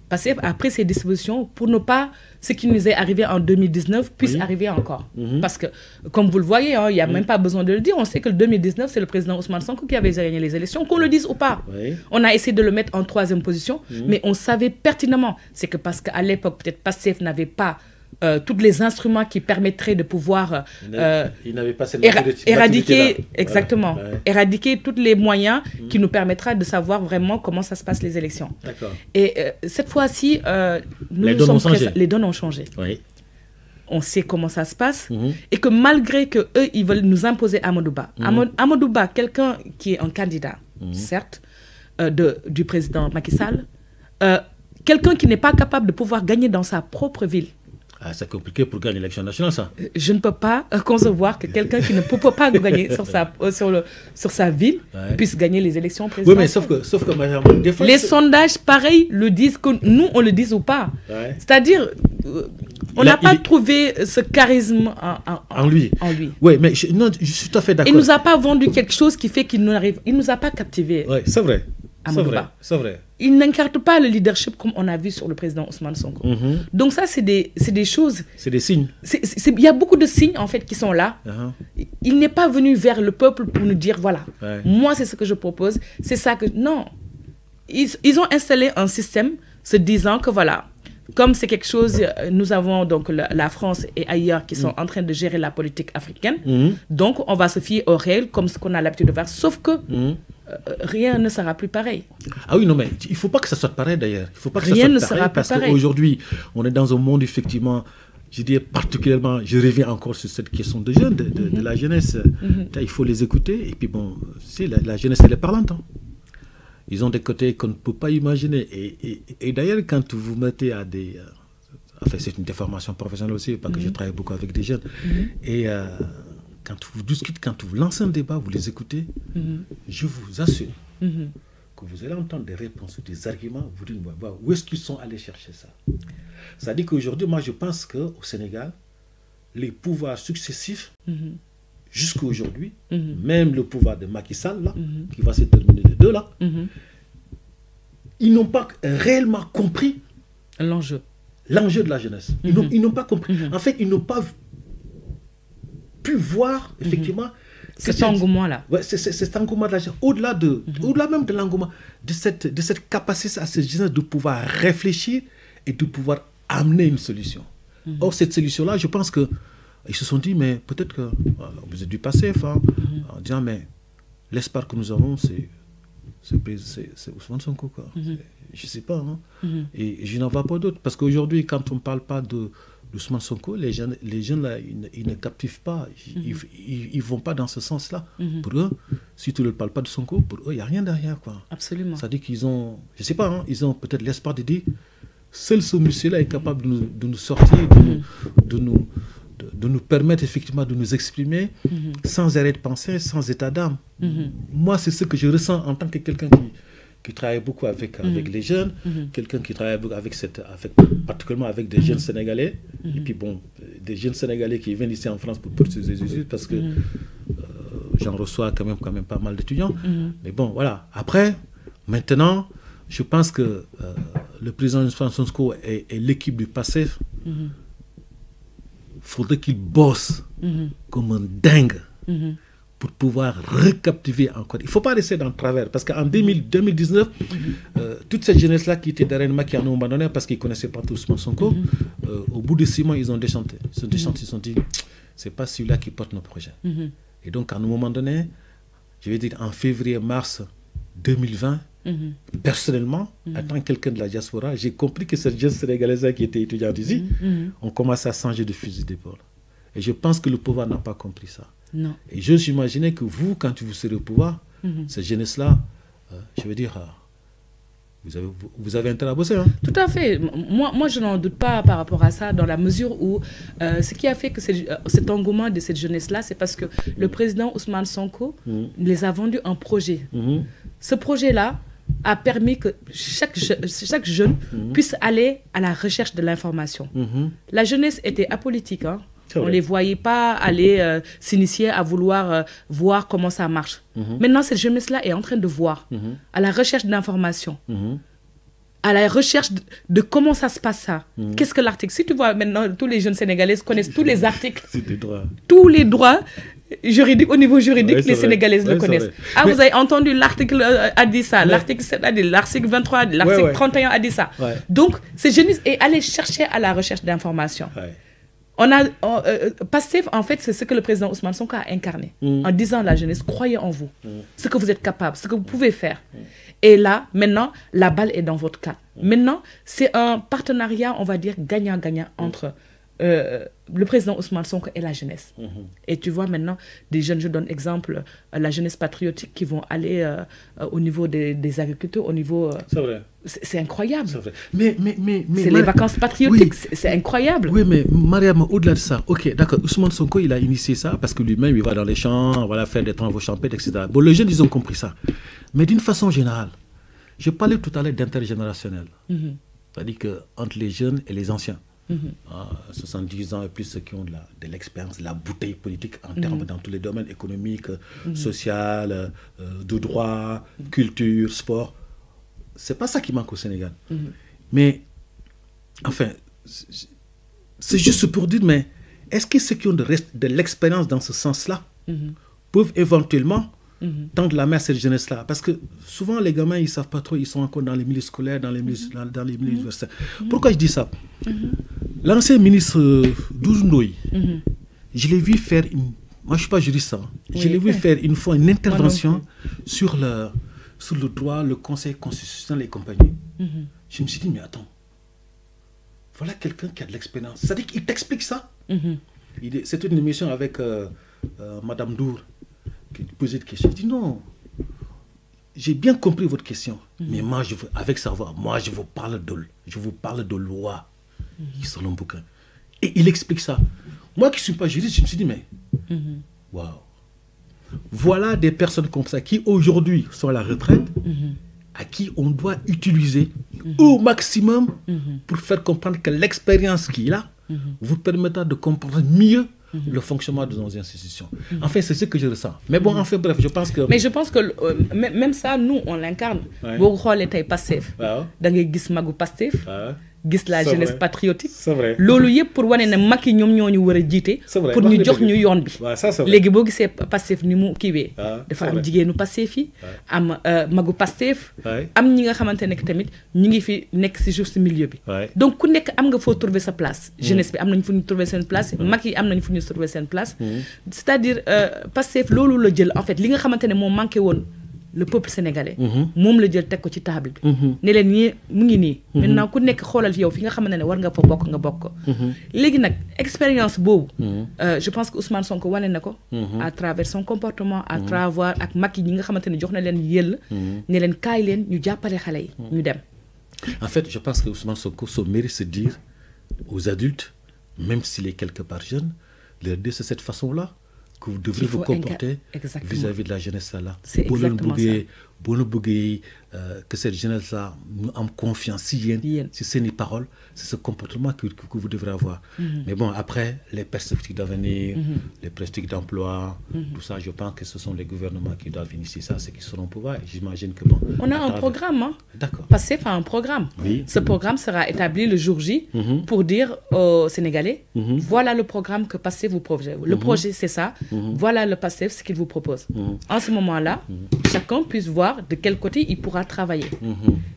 Pastef a pris ses dispositions pour ne pas, ce qui nous est arrivé en 2019 puisse arriver encore. Parce que, comme vous le voyez, il n'y a même pas besoin de le dire, on sait que le 2019, c'est le président Ousmane Sonko qui avait gagné les élections, qu'on le dise ou pas. On a essayé de le mettre en 3e position, mais on savait pertinemment, c'est que parce qu'à l'époque, peut-être Pastef n'avait pas tous les instruments qui permettraient de pouvoir éradiquer, exactement, éradiquer tous les moyens qui nous permettra de savoir vraiment comment ça se passe les élections. Et cette fois-ci, les donnes ont changé. Oui. On sait comment ça se passe et que malgré que eux ils veulent nous imposer Amadou Ba, Amadou Ba, quelqu'un qui est un candidat, certes, du président Macky Sall, quelqu'un qui n'est pas capable de pouvoir gagner dans sa propre ville. Ah, c'est compliqué pour gagner l'élection nationale, ça. Je ne peux pas concevoir que quelqu'un qui ne peut pas gagner sur sa ville puisse gagner les élections présidentielles. Oui, mais sauf que des fois, les sondages, pareil, le disent, que nous, on le dise ou pas. C'est-à-dire, on n'a pas trouvé ce charisme en lui. Oui, mais je suis tout à fait d'accord. Il ne nous a pas vendu quelque chose qui fait qu'il ne nous a pas captivés. Oui, c'est vrai. C'est vrai. Il n'incarne pas le leadership comme on a vu sur le président Ousmane Sonko. Donc ça, c'est des choses... C'est des signes. Il y a beaucoup de signes, en fait, qui sont là. Il n'est pas venu vers le peuple pour nous dire, voilà, moi, c'est ce que je propose. C'est ça que... Non. Ils ont installé un système se disant que, voilà, comme c'est quelque chose... Nous avons donc la France et ailleurs qui sont en train de gérer la politique africaine. Donc, on va se fier aux règles comme ce qu'on a l'habitude de faire. Sauf que... rien ne sera plus pareil. Ah oui, non, mais il ne faut pas que ça soit pareil d'ailleurs. Il ne faut pas que Rien ne ça soit sera pareil parce pareil. qu'aujourd'hui, on est dans un monde effectivement, je dirais particulièrement, je reviens encore sur cette question de jeunes, de la jeunesse. Il faut les écouter. Et puis bon, la jeunesse, elle est parlante. Hein. Ils ont des côtés qu'on ne peut pas imaginer. Et d'ailleurs, quand vous mettez à des... enfin, c'est une déformation professionnelle aussi, parce que je travaille beaucoup avec des jeunes. Et quand vous discutez, quand vous lancez un débat, vous les écoutez, je vous assure que vous allez entendre des réponses, des arguments, vous dites, où est-ce qu'ils sont allés chercher ça? C'est-à-dire qu'aujourd'hui, moi, je pense qu'au Sénégal, les pouvoirs successifs, jusqu'à aujourd'hui, même le pouvoir de Macky Sall, là, qui va se terminer les deux, là, ils n'ont pas réellement compris l'enjeu de la jeunesse. Ils n'ont pas compris. En fait, ils n'ont pas pu voir, effectivement, cet engouement-là. Ouais, cet engouement de la jeunesse. Au-delà même de l'engouement, de cette capacité à cette jeunesse de pouvoir réfléchir et de pouvoir amener une solution. Or, cette solution-là, je pense que ils se sont dit, mais peut-être que vous êtes du passé, en disant, mais l'espoir que nous avons, c'est Ousmane Sonko, quoi. Je ne sais pas. Hein. Et je n'en vois pas d'autres. Parce qu'aujourd'hui, quand on ne parle pas d'Ousmane Sonko, les jeunes là, ils ne captivent pas. Ils ne vont pas dans ce sens-là. Pour eux, si tu ne leur parles pas de Sonko, pour eux, il n'y a rien derrière, quoi. Absolument. C'est-à-dire qu'ils ont, je ne sais pas, hein, ils ont peut-être l'espoir de dire, seul ce monsieur-là est capable de nous sortir, de nous permettre effectivement de nous exprimer sans arrêt de pensée, sans état d'âme. Moi, c'est ce que je ressens en tant que quelqu'un qui travaille beaucoup avec les jeunes, quelqu'un qui travaille particulièrement avec des jeunes Sénégalais, et puis bon, des jeunes Sénégalais qui viennent ici en France pour poursuivre des études, parce que j'en reçois quand même pas mal d'étudiants. Mais bon, voilà. Après, maintenant, je pense que le président Ousmane Sonko et l'équipe du PASTEF, faudrait qu'il bosse comme un dingue pour pouvoir recaptiver encore. Il ne faut pas rester dans le travers, parce qu'en 2019, toute cette jeunesse-là qui était derrière Macky, en ont abandonné parce qu'ils ne connaissaient pas tout Ousmane Sonko. Au bout de 6 mois, ils ont déchanté. Ils se sont dit, c'est pas celui-là qui porte nos projets. Et donc, à un moment donné, je vais dire en février-mars 2020, personnellement, en tant que quelqu'un de la diaspora, j'ai compris que cette jeune sénégalaise qui était étudiante ici, on commence à changer de fusil d'épaule. Et je pense que le pouvoir n'a pas compris ça. Non. Et je m'imaginais que vous, quand vous serez au pouvoir, cette jeunesse-là, je veux dire, vous avez intérêt à bosser. Hein. Tout à fait. Moi, je n'en doute pas par rapport à ça, dans la mesure où ce qui a fait que cet engouement de cette jeunesse-là, c'est parce que le président Ousmane Sonko les a vendus un projet. Ce projet-là a permis que chaque jeune puisse aller à la recherche de l'information. La jeunesse était apolitique, hein. On ne les voyait pas aller s'initier à vouloir voir comment ça marche. Maintenant, cette jeunesse-là est en train de voir, à la recherche d'informations, à la recherche de comment ça se passe ça. Qu'est-ce que l'article? Si tu vois maintenant, tous les jeunes Sénégalais connaissent tous les articles, tous les droits juridiques, au niveau juridique, les Sénégalais le connaissent. Ah, mais vous avez entendu l'article a dit ça, l'article 7 a dit, l'article 23 a dit, l'article 31 a dit ça. Donc, cette jeunesse est allée chercher à la recherche d'informations. PASTEF, en fait, c'est ce que le président Ousmane Sonko a incarné, en disant à la jeunesse, croyez en vous, ce que vous êtes capable, ce que vous pouvez faire. Et là, maintenant, la balle est dans votre camp. Maintenant, c'est un partenariat, on va dire, gagnant-gagnant entre le président Ousmane Sonko et la jeunesse. Et tu vois maintenant, des jeunes, je donne exemple, la jeunesse patriotique qui vont aller au niveau des agriculteurs, au niveau... c'est vrai. C'est incroyable. C'est vrai. Mais c'est les vacances patriotiques, oui, c'est incroyable. Oui, mais Mariam, au-delà de ça, ok, d'accord, Ousmane Sonko, il a initié ça parce que lui-même, il va dans les champs, voilà, faire des travaux champêtres, etc. Bon, les jeunes, ils ont compris ça. Mais d'une façon générale, je parlais tout à l'heure d'intergénérationnel. C'est-à-dire qu'entre les jeunes et les anciens, 70 ans et plus, ceux qui ont de l'expérience, de la bouteille politique en termes dans tous les domaines économiques, social, de droit, culture, sport. C'est pas ça qui manque au Sénégal. Mais, enfin, c'est juste pour dire, mais est-ce que ceux qui ont de l'expérience dans ce sens-là peuvent éventuellement tendre la main à cette jeunesse-là? Parce que souvent, les gamins, ils ne savent pas trop, ils sont encore dans les milieux scolaires, dans les milieux universitaires. Pourquoi je dis ça? L'ancien ministre Doudou Ndoye, je l'ai vu faire moi je ne suis pas juriste, hein. Je l'ai vu faire une fois une intervention sur le droit, le Conseil constitutionnel et compagnie. Je me suis dit, mais attends, voilà quelqu'un qui a de l'expérience. C'est-à-dire qu'il t'explique ça. C'était une émission avec Madame Dour qui posait des questions. Je dis non, j'ai bien compris votre question, mais moi, avec savoir, moi, je vous parle de loi. Ils sont dans le bouquin. Et il explique ça. Moi qui ne suis pas juriste, je me suis dit, mais waouh. Voilà des personnes comme ça qui aujourd'hui sont à la retraite, à qui on doit utiliser au maximum pour faire comprendre que l'expérience qu'il a vous permettra de comprendre mieux le fonctionnement de nos institutions. Enfin, c'est ce que je ressens. Mais bon, enfin, bref, je pense que... Mais je pense que même ça, nous, on l'incarne. Beaucoup l'état passif. Dans les Gismago passif. Gis la jeunesse patriotique. C'est vrai. Loolu yëpp pour wane ne mag yi ñoom ñoo ñu war a jiite. pour ñu jox ñu yoon bi. léegi boo gisee Pastef ni mu kiiwee. dafa am jigéenu Pastef yi. am magu Pastef. am ñi nga xamante ne tamit ñu ngi fi nekk si juste milieu bi. donc ku nekk am nga foo trouver sa place. jeunesse bi am nañ fu ñu trouver seen place. mag yi am nañ fu ñu trouver seen place. c'est-à-dire Pastef loolu la jël en fait li nga xamante ne moo manqué woon. Le peuple sénégalais moom la jël teg ko ci table bi ne leen ñi mu ngi nii maintenant ku nekk xoolal yow fi nga xamante ne war nga fa bokk nga bokk léegi nag expérience boobu je pense que Ousmane Sonko wane na ko à travers son comportement à travers ak mag yi ñi nga xamante ne jox na leen yëll ne leen kaay leen ñu jàppale xale yi ñu dem. En fait je pense que Ousmane Sonko se mérite se dire aux adultes même s'il est quelque part jeune leur dire de cette façon-là que vous devrez vous comporter vis-à-vis de la jeunesse-là. C'est exactement ça. Pour nous que cette jeunesse-là nous ait confiance si c'est une parole, c'est ce comportement que vous devrez avoir. Mais bon, après, les perspectives d'avenir, les perspectives d'emploi, tout ça, je pense que ce sont les gouvernements qui doivent initier ça, ceux qui seront au pouvoir. J'imagine que bon... On a un programme, hein? D'accord. Passé par un programme. Oui. Ce programme sera établi le jour J pour dire aux Sénégalais, voilà le programme que Passé vous propose. Le projet, c'est ça. Voilà le Passé, ce qu'il vous propose. En ce moment-là, chacun puisse voir de quel côté il pourra travailler.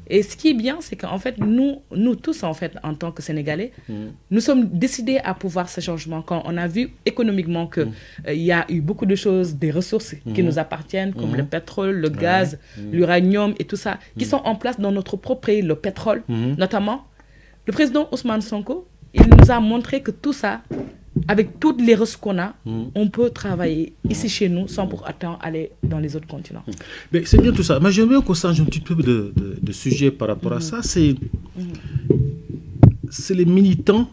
Et ce qui est bien, c'est qu'en fait, nous tous, en fait, en tant que Sénégalais, nous sommes décidés à pouvoir ce changement. Quand on a vu économiquement qu'il y a eu beaucoup de choses, des ressources qui nous appartiennent, comme le pétrole, le gaz, l'uranium et tout ça, qui sont en place dans notre propre pays, le pétrole, notamment. Le président Ousmane Sonko, il nous a montré que tout ça, avec toutes les ressources qu'on a, on peut travailler ici chez nous sans pour autant aller dans les autres continents. Mais c'est bien tout ça. Mais j'aimerais qu'on change un petit peu de sujet par rapport à ça. C'est les militants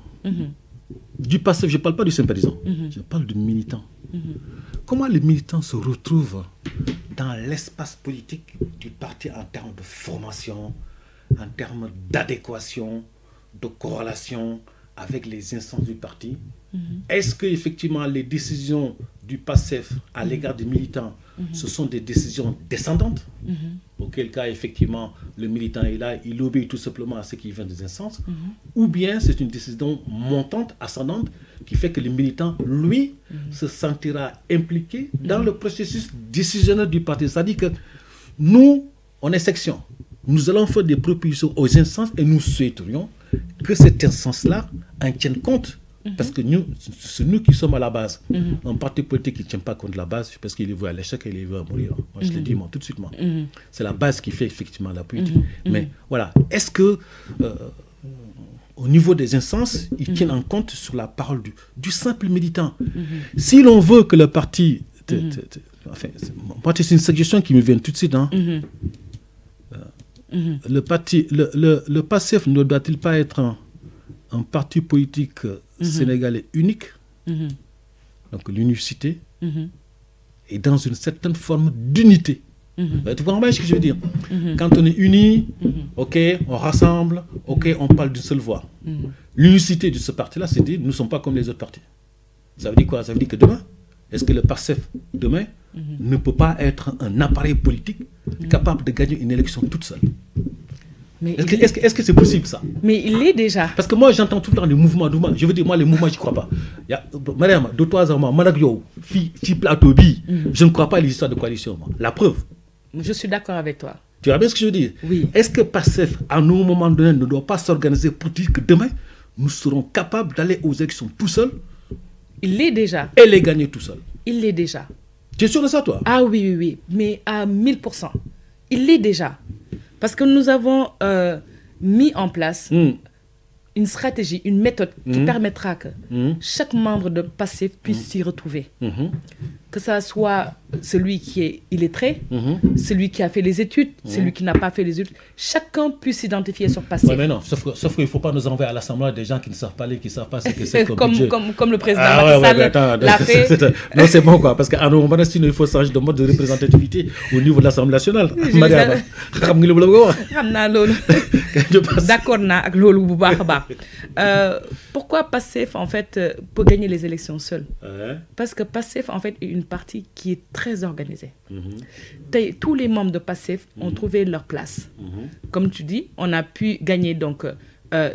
du passé. Je ne parle pas du sympathisant. Je parle de militants. Comment les militants se retrouvent dans l'espace politique du parti en termes de formation, en termes d'adéquation, de corrélation avec les instances du parti? Est-ce que effectivement les décisions du PASTEF à l'égard des militants, ce sont des décisions descendantes, auquel cas effectivement le militant est là, il obéit tout simplement à ce qui vient des instances, ou bien c'est une décision montante, ascendante, qui fait que le militant, lui, se sentira impliqué dans le processus décisionnel du parti. C'est-à-dire que nous, on est section, nous allons faire des propositions aux instances et nous souhaiterions que cette instance-là en tienne compte. Parce que c'est nous qui sommes à la base. Un parti politique qui ne tient pas compte de la base, parce qu'il est voué à l'échec et il est voué à mourir. Moi, je le dis tout de suite. C'est la base qui fait effectivement la politique. Mais voilà, est-ce que au niveau des instances, ils tiennent en compte sur la parole du simple militant? Si l'on veut que le parti... Enfin, c'est une suggestion qui me vient tout de suite. Hein. Le PASTEF ne doit-il pas être un parti politique sénégalais unique, donc l'unicité, et dans une certaine forme d'unité. Tu comprends ce que je veux dire? Quand on est unis, ok, on rassemble, ok, on parle d'une seule voix. L'unicité de ce parti-là, c'est dire nous ne sommes pas comme les autres partis. Ça veut dire quoi? Ça veut dire que demain, est-ce que le PASTEF, demain, ne peut pas être un appareil politique capable de gagner une élection toute seule? Est-ce que c'est possible ça? Mais il l'est déjà. Parce que moi j'entends tout le temps les mouvements. Je veux dire, moi les mouvements, je ne crois pas. Mariam, de toi à moi, Managyo, plateau, je ne crois pas à l'histoire de coalition. Moi. La preuve. Je suis d'accord avec toi. Tu vois bien ce que je veux dire? Oui. Est-ce que PASTEF, à un moment donné, ne doit pas s'organiser pour dire que demain, nous serons capables d'aller aux élections tout seuls Il l'est déjà. Et les gagner tout seul. Il l'est déjà. Tu es sûr de ça, toi? Ah oui, oui, oui. Mais à 1000%. Il l'est déjà. Parce que nous avons mis en place une stratégie, une méthode qui permettra que chaque membre de Pastef puisse s'y retrouver. Que ça soit celui qui est illettré, celui qui a fait les études, celui qui n'a pas fait les études, chacun puisse s'identifier sur Pastef. Oui, mais non, sauf qu'il ne faut pas nous envoyer à l'Assemblée des gens qui ne savent pas lire, qui ne savent pas ce que c'est comme budget. Comme le président Macky Sall l'a fait. Non, c'est bon, quoi, parce qu'à nos moments, il faut changer de mode de représentativité au niveau de l'Assemblée nationale. D'accord, avec lolu bu baax baax. Pourquoi Pastef en fait peut gagner les élections seul? Parce que Pastef en fait est une partie qui est très organisée. Tous les membres de Pastef ont trouvé leur place. Comme tu dis, on a pu gagner donc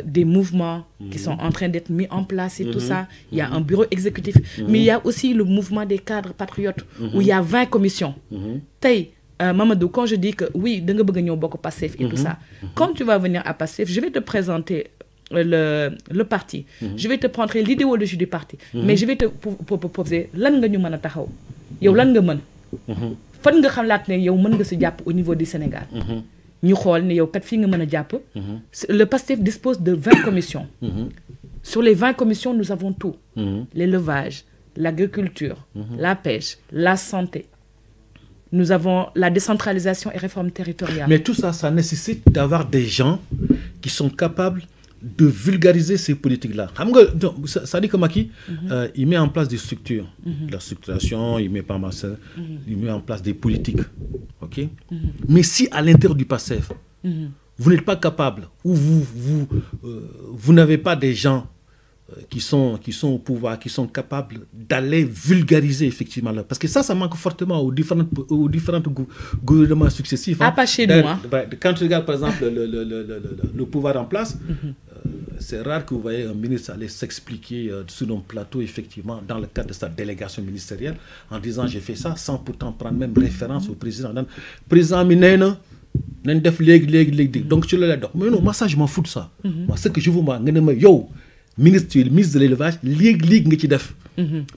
des mouvements qui sont en train d'être mis en place et tout ça. Il y a un bureau exécutif, mais il y a aussi le mouvement des cadres patriotes où il y a 20 commissions. Mamadou, quand je dis que oui, da nga bëgg ñëw bokk Pastef et tout ça, quand tu vas venir à Pastef, je vais te présenter le parti. Je vais te prendre l'idéologie du parti. Mais je vais te proposer lan nga ñu mëna taxaw. Yow lan nga mën. Fan nga xalaat ne yow mën nga ci japp au niveau du Sénégal. Ñu xol ne yow kat fi nga mëna japp. Le Pastef dispose de 20 commissions. Sur les 20 commissions, nous avons tout. L'élevage, l'agriculture, la pêche, la santé. Nous avons la décentralisation et réforme territoriale. Mais tout ça, ça nécessite d'avoir des gens qui sont capables de vulgariser ces politiques-là. Ça dit que Macky, il met en place des structures, la structuration, il met pas mal ça, il met en place des politiques. Ok. Mais si à l'intérieur du Pastef, vous n'êtes pas capable, ou vous n'avez pas des gens qui sont au pouvoir, qui sont capables d'aller vulgariser effectivement. Parce que ça manque fortement aux différents gouvernements successifs. Ah, pas chez nous. Quand tu regardes par exemple le pouvoir en place, c'est rare que vous voyez un ministre aller s'expliquer sur un plateau, effectivement, dans le cadre de sa délégation ministérielle, en disant j'ai fait ça, sans pourtant prendre même référence au président. Président Minena, donc tu l'as dit. Mais non, moi ça je m'en fous de ça. Moi ce que je veux, moi, ministre de l'élevage,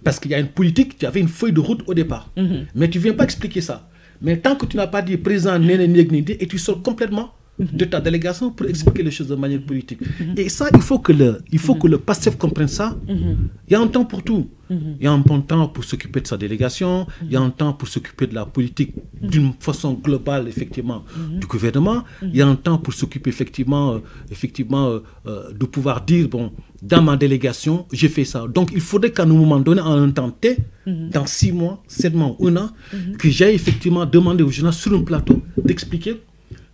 parce qu'il y a une politique, tu avais une feuille de route au départ. Mais tu ne viens pas expliquer ça. Mais tant que tu n'as pas dit présent, et tu sors complètement de ta délégation pour expliquer les choses de manière politique. Et ça, il faut que le Pastef comprenne ça. Il y a un temps pour tout. Il y a un bon temps pour s'occuper de sa délégation, il y a un temps pour s'occuper de la politique d'une façon globale, effectivement, du gouvernement. Il y a un temps pour s'occuper, effectivement, de pouvoir dire, bon, dans ma délégation, j'ai fait ça. Donc, il faudrait qu'à un moment donné, en un temps T, dans 6 mois, 7 mois, 1 an, que j'aille effectivement demander aux journalistes sur un plateau d'expliquer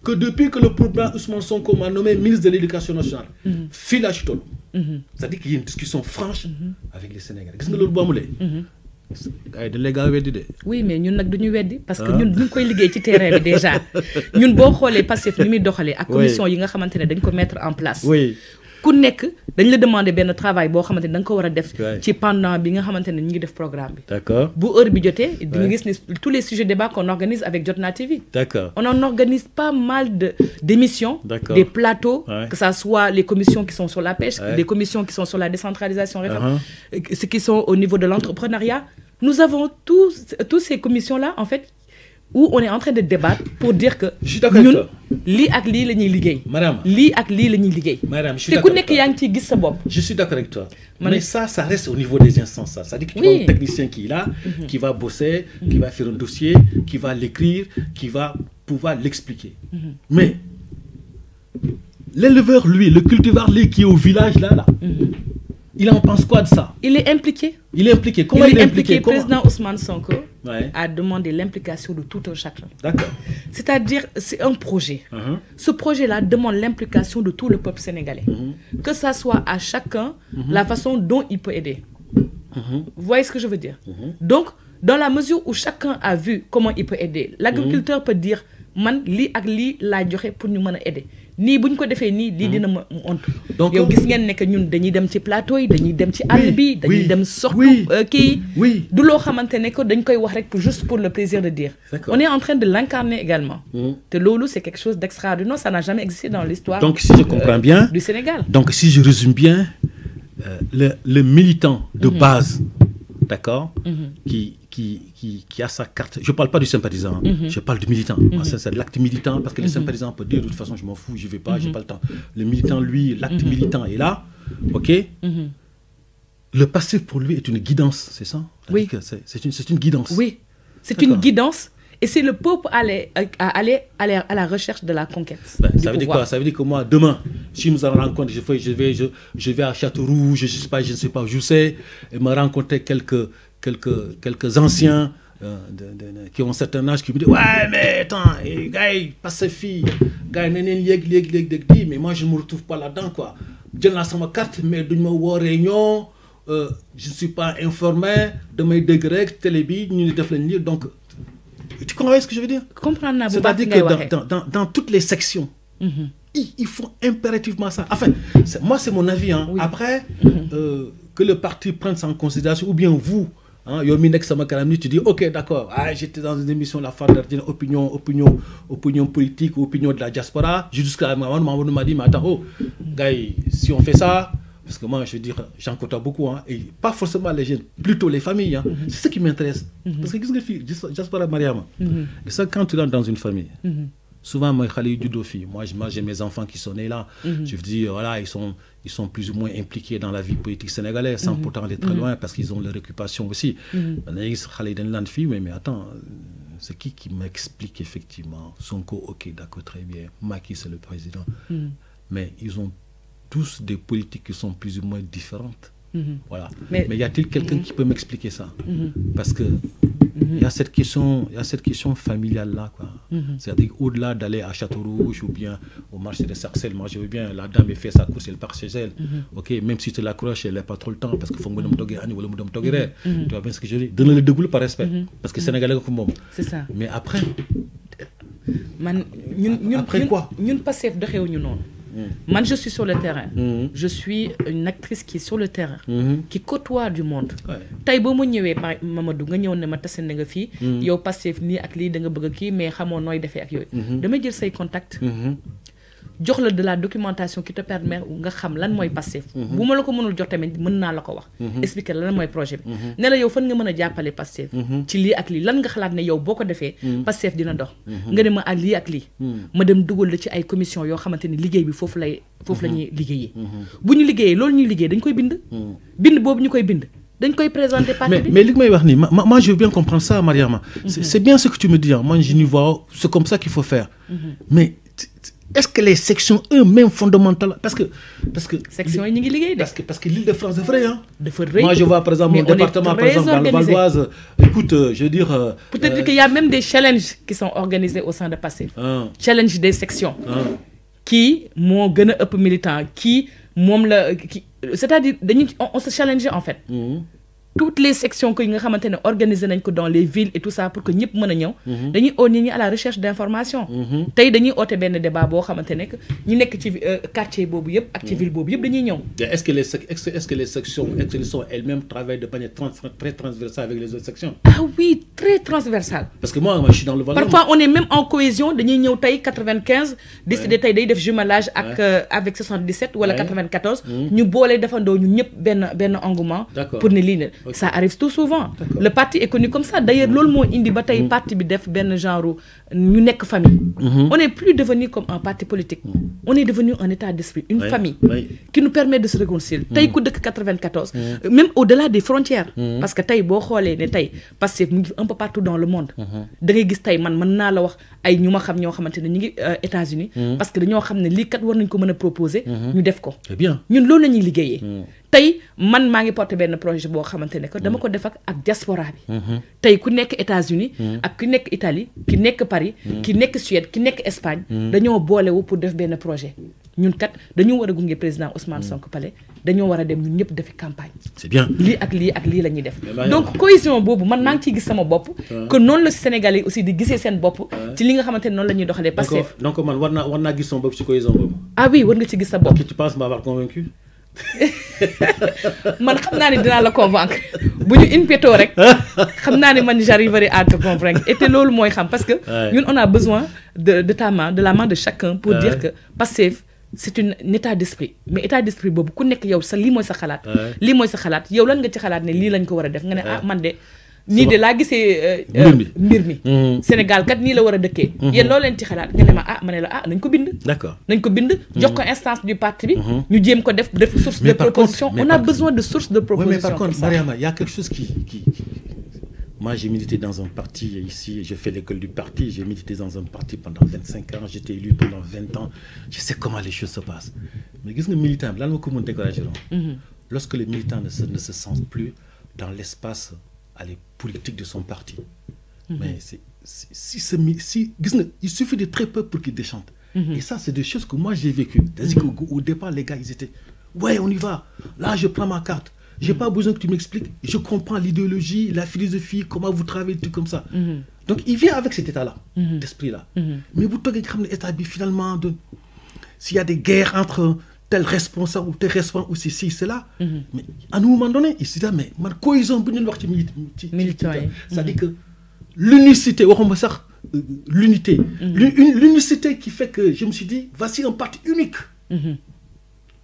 que depuis que le président Ousmane Sonko m'a nommé ministre de l'Éducation nationale, fila ci toll. C'est-à-dire qu'il y a une discussion franche avec les Sénégalais. Gis nga loolu bu amulee. Gars yi dañ lay gaaw a weddi de. Oui, mais ñun nag duñu weddi parce que ñun ñu ngi koy liggéey ci terrain bi déjà. Ñun boo xoolee Pastef ni muy doxalee ak commission yi nga xamante ne dañ ko mettre en place. Oui. Ku nekk dañ la demander benn travail boo xamante ne da nga ko war a def ci pendant bi nga xamante ne ñu ngi def programme bi. D'accord. Bu heure bi jotee di nga gis ni tous les sujets de débat qu'on organise avec Jotna TV. D'accord. On en organise pas mal d'émissions, des plateaux, que ça soit les commissions qui sont sur la pêche, des commissions qui sont sur la décentralisation, ceux qui sont au niveau de l'entrepreneuriat. Nous avons tous ces commissions-là, en fait, où on est en train de débattre pour dire que ñun lii ak lii la ñuy liggéey. Madame. Lii ak lii la ñuy liggéey. Madame, je suis d'accord. Te ku nekk yaa ngi ciy gis sa bopp. Je suis d'accord avec toi. Mais ça reste au niveau des instances. Ça veut dire qu'il y a un technicien qui est là, qui va bosser, qui va faire un dossier, qui va l'écrire, qui va pouvoir l'expliquer. Mais l'éleveur, lui, le cultivar, lui, qui est au village, là, il en pense quoi de ça? Il est impliqué. Il est impliqué. Comment il est impliqué? Le président Ousmane Sonko a demandé l'implication de tout un chacun. D'accord. C'est-à-dire, c'est un projet. Ce projet-là demande l'implication de tout le peuple sénégalais. Que ça soit à chacun la façon dont il peut aider. Vous voyez ce que je veux dire? Donc, dans la mesure où chacun a vu comment il peut aider, l'agriculteur peut dire, man, li ak li la joxe pour ñu mëna aider. Ni buñ ko défé ni li dina ma ontu. Donc yow gis ngeen nek ñun dañuy dem ci plateau yi, dañuy dem ci àll bi, dañuy dem sortu ki du lo xamantene ko dañ koy wax rek juste pour le plaisir de dire. On est en train de l'incarner également. Te lolu c'est quelque chose d'extraordinaire, ça n'a jamais existé dans l'histoire. Donc si je comprends bien du Sénégal. Donc si je résume bien le militant de base d'accord, qui a sa carte. Je ne parle pas du sympathisant, je parle du militant. C'est l'acte militant, parce que les sympathisants peuvent dire de toute façon, je m'en fous, je ne vais pas, je n'ai pas le temps. Le militant, lui, l'acte militant est là, ok. Le passif pour lui est une guidance, c'est ça? Oui. C'est une guidance. Oui, c'est une guidance. Et c'est le peuple à la recherche de la conquête. Ça veut dire quoi? Ça veut dire que moi, demain, si nous allons rencontrer, je vais à Châteauroux, je ne sais pas, je sais, et me rencontrer quelques anciens qui ont un certain âge qui me disent ouais, mais attends, gars, pacifie, gars, mais moi, je ne me retrouve pas là-dedans, quoi. Je lance ma carte, mais je me vois réunion, je ne suis pas informé de mes degrés, télé, donc. Tu comprends ce que je veux dire? C'est-à-dire que dans toutes les sections, il faut impérativement ça. Enfin, moi, c'est mon avis. Hein. Oui. Après, que le parti prenne ça en considération, ou bien vous, tu dis, ok, d'accord, j'étais dans une émission, la FADER, opinion politique, opinion de la diaspora, jusqu'à un moment, on m'a dit, mais attends, gars, si on fait ça, parce que moi, je veux dire, j'en côtoie beaucoup, hein, et pas forcément les jeunes, plutôt les familles. Hein. C'est ce qui m'intéresse. Parce que qu'est-ce que je fais? Diaspora Mariama. Et ça, quand tu rentres dans une famille, souvent, moi, j'ai mes enfants qui sont nés là. Je veux dire, voilà, ils sont plus ou moins impliqués dans la vie politique sénégalaise, sans pourtant aller très loin, parce qu'ils ont leur occupation aussi. Mais attends, c'est qui m'explique effectivement? Sonko, ok, d'accord, très bien. Macky, c'est le président. Mais ils ont tous des politiques qui sont plus ou moins différentes. Voilà. Mais y a-t-il quelqu'un qui peut m'expliquer ça? Parce que il y a cette question familiale là, quoi. C'est-à-dire au-delà d'aller à Château-Rouge ou bien au marché de Sarcelles, moi je veux bien, la dame fait sa course, elle part chez elle. Ok, même si tu l'accroches, elle n'a pas trop le temps parce qu'il faut que tu vois bien ce que je dis. Donne le dégoût par respect. Parce que Sénégalais comme moi. C'est ça. Mais après. Après quoi? Nous passons de réunion. Moi, je suis sur le terrain. Je suis une actrice qui est sur le terrain, qui côtoie du monde. Tay bo mo ñëwé Mamadou nga ñëw ne ma tassé nga fi yow Pastef ni ak li da nga bëgg ki mais xamoo nooy defee ak yooyu. Dama jël say contact jox la de la documentation qui te permet nga xam lan mooy Pastef. bu ma la ko mënul jox tamit mën naa la ko wax. expliquer lan mooy projet bi. ne la yow fan nga mën a jàppale Pastef. ci lii ak lii lan nga xalaat ne yow boo ko defee. Pastef dina dox. nga ne ma ak lii ak lii. ma dem dugal la ci ay commission yoo xamante ni liggéey bi foofu la ñuy liggéeyee. bu ñu liggéeyee loolu ñuy liggéey dañ koy bind. bind boobu ñu koy bind. dañ koy présenter parti bi. Mais li may wax nii moi je veux bien comprendre ça, Mariama. C'est bien ce que tu me dis. Hein. Moi je n'y vois, c'est comme ça qu'il faut faire. Mais est-ce que les sections eux-mêmes fondamentales, parce que sections yi ñu ngi liggéey de. parce que l'Île-de-France est vrai, hein. Moi je vois par exemple mon département, par exemple dans le Val-d'Oise. Écoute, je veux dire. Peut-être qu'il y a même des challenges qui sont organisés au sein de Pastef. Challenge des sections. Qui moo gën a ëpp militant qui moom la c'est-à-dire on se challenge en fait. Toutes les sections que nga xamante ne organisé nañ ko dans les villes et tout ça pour que ñëpp mën a ñëw. dañuy oo nit ñi à la recherche d'information. tey dañuy oote benn débat boo xamante ne que ñu nekk ci quartier boobu yëpp ak ci ville boobu yëpp dañuy ñëw. Est-ce que les sections elles-mêmes travaillent de manière très transversale avec les autres sections? Ah oui, très transversale. Parce que moi je suis dans le Val. Parfois on est même en cohésion dañuy ñëw tey 95 décider tey day def jumelage ak avec 77 wala 94. ñu boole defandoo ñun ñëpp benn engouement. pour ne lii ne. Ça arrive tout souvent. Le parti est connu comme ça. D'ailleurs, loolu moo indi ba tey parti bi def benn genre ñu nekk famille. On n'est plus devenu comme un parti politique. On est devenu un état d'esprit, une famille qui nous permet de se réconcilier. Tey ku dëkk 94, même au-delà des frontières. Parce que tey boo xoolee ne tey Pastef mu ngi un peu partout dans le monde. Da ngay gis tey man mën naa la wax ay ñu ma xam ñoo xamante ne ñu ngi États-Unis parce que dañoo xam ne lii kat war nañ ko mën a proposer. ñu def ko. C'est bien. Ñun loolu la ñuy liggéeyee. tey man maa ngi porté benn projet boo xamante ne que dama ko def ak diaspora bi. tey ku nekk États-Unis ak ku nekk Italie ki nekk Paris ki nekk Suède ki nekk Espagne dañoo boolewu pour def benn projet ñun kat dañoo war a gunge président Ousmane Sonko Palais dañoo war a dem ñun ñëpp defi campagne. C'est bien. lii ak lii la ñuy def. donc cohésion boobu man maa ngi ciy gis sama bopp. que noonu la Sénégalais aussi di gisee seen bopp. ci li nga xamante ne noonu la ñuy doxalee. Pastef donc man war naa gis sama bopp ci cohésion boobu. ah oui war nga ci gis sa bopp. Tu penses m'avoir convaincu? man xam naa ne dinaa la convaincre bu ñu in petto rek xam naa ne man j'arriverai à te convaincre et te loolu mooy xam parce que ñun on a besoin de ta main de la main de chacun pour dire que Pastef c'est un état d'esprit mais état d'esprit boobu ku nekk yow sa lii mooy sa xalaat lii mooy sa xalaat yow lan nga ci xalaat ne lii lañ ko war a def nga ne ah man de nii de laa gisee mbir mi Sénégal kat nii la war a dëkkee yéen loo leen ci xalaat nga ne ma ma ne la nañ ko bind d'accord nañ ko bind jox ko instance du parti bi ñu jéem ko def source de proposition on a besoin de source de proposition mais par contre Mariama il y a quelque chose qui moi j'ai milité dans un parti ici, j'ai fait l'école du parti, j'ai milité dans un parti pendant 25 ans, j'étais élu pendant 20 ans, je sais comment les choses se passent. Mais qu'est-ce que les militants, là, comment décourager lorsque les militants ne se sentent plus dans l'espace politique de son parti. Mais il suffit de très peu pour qu'ils déchantent. Et ça, c'est des choses que moi j'ai vécues. C'est-à-dire qu'au départ, les gars, ils étaient, ouais, on y va, là, je prends ma carte. Je n'ai pas besoin que tu m'expliques. Je comprends l'idéologie, la philosophie, comment vous travaillez, tout comme ça. Donc, il vient avec cet état-là, d'esprit-là. Mais vous devez finalement, s'il y a des guerres entre tel responsable ou tel responsable ou ceci, cela, mais à un moment donné, il se dit, mais cohésion, c'est-à-dire que l'unicité, l'unicité qui fait que je me suis dit, voici un parti unique.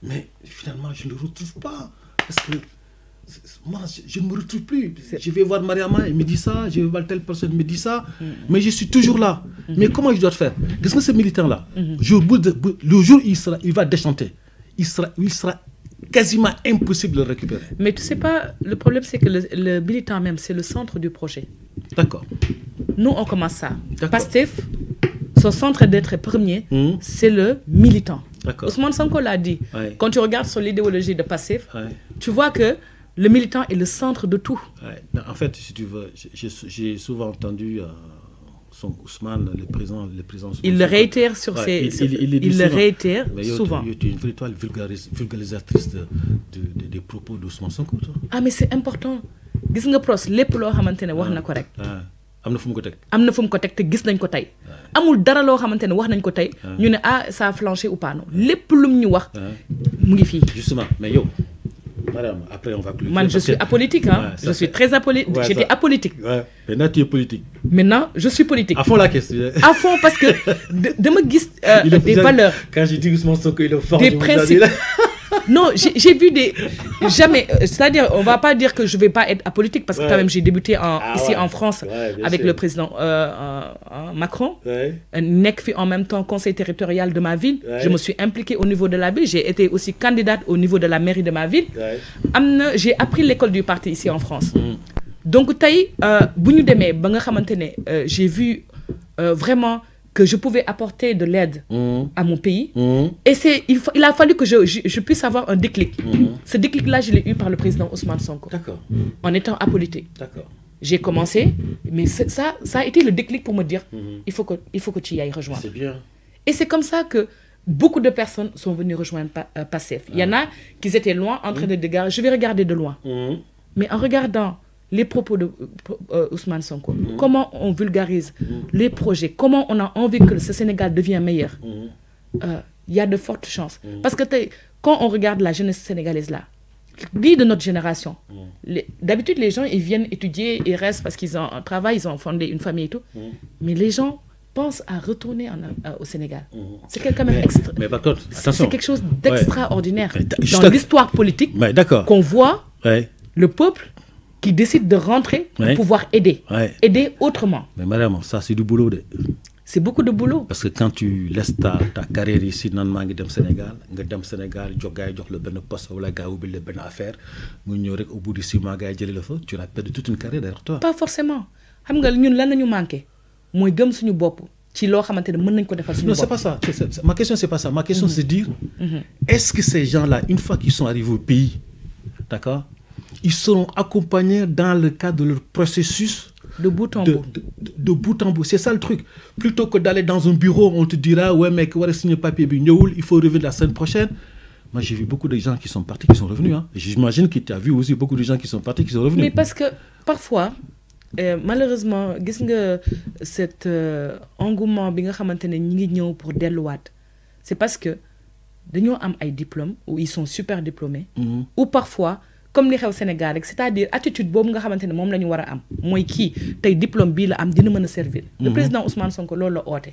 Mais finalement, je ne le retrouve pas. Parce que moi, je ne me retrouve plus. Je vais voir Mariama, elle me dit ça, je vais voir telle personne, elle me dit ça, mais je suis toujours là. Mais comment je dois faire? Qu'est-ce que ce militant-là, le jour où il va déchanter, il sera quasiment impossible de le récupérer. Mais tu sais pas, le problème c'est que le militant même, c'est le centre du projet. D'accord. Nous, on commence ça. Pastef, son centre d'être premier, c'est le militant. Ousmane Sonko l'a dit. Quand tu regardes sur l'idéologie de Pastef, tu vois que le militant est le centre de tout. En fait, si tu veux, j'ai souvent entendu Ousmane, le président Ousmane, il le réitère sur ses... Il le réitère souvent. Tu es une véritable vulgarisatrice des propos d'Ousmane Sonko, toi. Ah, mais c'est important. Gis nga pros lépp loo xamante ne wax na ko rek. am na fu mu ko teg. am na fu mu ko teg te gis nañ ko tey. amul dara loo xamante ne wax nañ ko tey. ñu ne ça a flanché ou pas non. lépp lu mu ñu wax mu ngi fii. Justement, mais yow, madame, après on va clôturer. Man, je suis apolitique, hein. Je suis très apolitique. J'étais apolitique. Maintenant, tu es politique. Maintenant, je suis politique. À fond la question. À fond, parce que de me gis des valeurs. Quand j'ai dit Ousmane Sonko, il est fort. Des principes. Non, j'ai vu des... Jamais... C'est-à-dire, on ne va pas dire que je ne vais pas être apolitique, parce que quand même, j'ai débuté ici en France avec le président Macron. Nek fait en même temps conseil territorial de ma ville. Je me suis impliquée au niveau de la ville. J'ai été aussi candidate au niveau de la mairie de ma ville. J'ai appris l'école du parti ici en France. Donc, taï, j'ai vu vraiment... que je pouvais apporter de l'aide à mon pays. Et il a fallu que je puisse avoir un déclic. Ce déclic-là, je l'ai eu par le président Ousmane Sonko. En étant apolitique. J'ai commencé, mais ça a été le déclic pour me dire, il faut que tu y ailles rejoindre. C'est bien. Et c'est comme ça que beaucoup de personnes sont venues rejoindre Pastef. Il y en a qui étaient loin, en train de regarder. Je vais regarder de loin. Mais en regardant les propos de Ousmane Sonko, comment on vulgarise les projets, comment on a envie que ce Sénégal devienne meilleur, il y a de fortes chances. Parce que quand on regarde la jeunesse sénégalaise là, de notre génération, d'habitude les gens ils viennent étudier, ils restent parce qu'ils ont un travail, ils ont fondé une famille et tout, mais les gens pensent à retourner au Sénégal. C'est quand même c'est quelque chose d'extraordinaire dans l'histoire politique qu'on voit le peuple qui décide de rentrer pour pouvoir aider. Aider autrement. Mais madame, ça c'est du boulot. C'est beaucoup de boulot. Parce que quand tu laisses ta carrière ici, dans le Sénégal, le bon poste ou la gars ou le bonne affaire, au bout de 6 mois, tu as perdu toute une carrière derrière toi. Pas forcément. Nous, là, nous manquons. Moi, je suis non, c'est pas ça. Ma question, c'est pas ça. Ma question, c'est de dire, est-ce que ces gens-là, une fois qu'ils sont arrivés au pays, d'accord, ils seront accompagnés dans le cadre de leur processus de bout en bout. De bout en bout. C'est ça le truc. Plutôt que d'aller dans un bureau, on te dira, ouais, mec, on va signer papier, il faut revenir la semaine prochaine. Moi, j'ai vu beaucoup de gens qui sont partis, qui sont revenus. Hein. J'imagine que tu as vu aussi beaucoup de gens qui sont partis, qui sont revenus. Mais parce que parfois, malheureusement, cet engouement pour Delouat, c'est parce que nous avons des diplômes, ou ils sont super diplômés, ou parfois, comme li xew Sénégal c'est-à-dire attitude boobu nga xamante ne moom la ñu war a am mooy kii tey diplôme bii la am dina mën a servir. Le président Ousmane Sonko loolu la oote.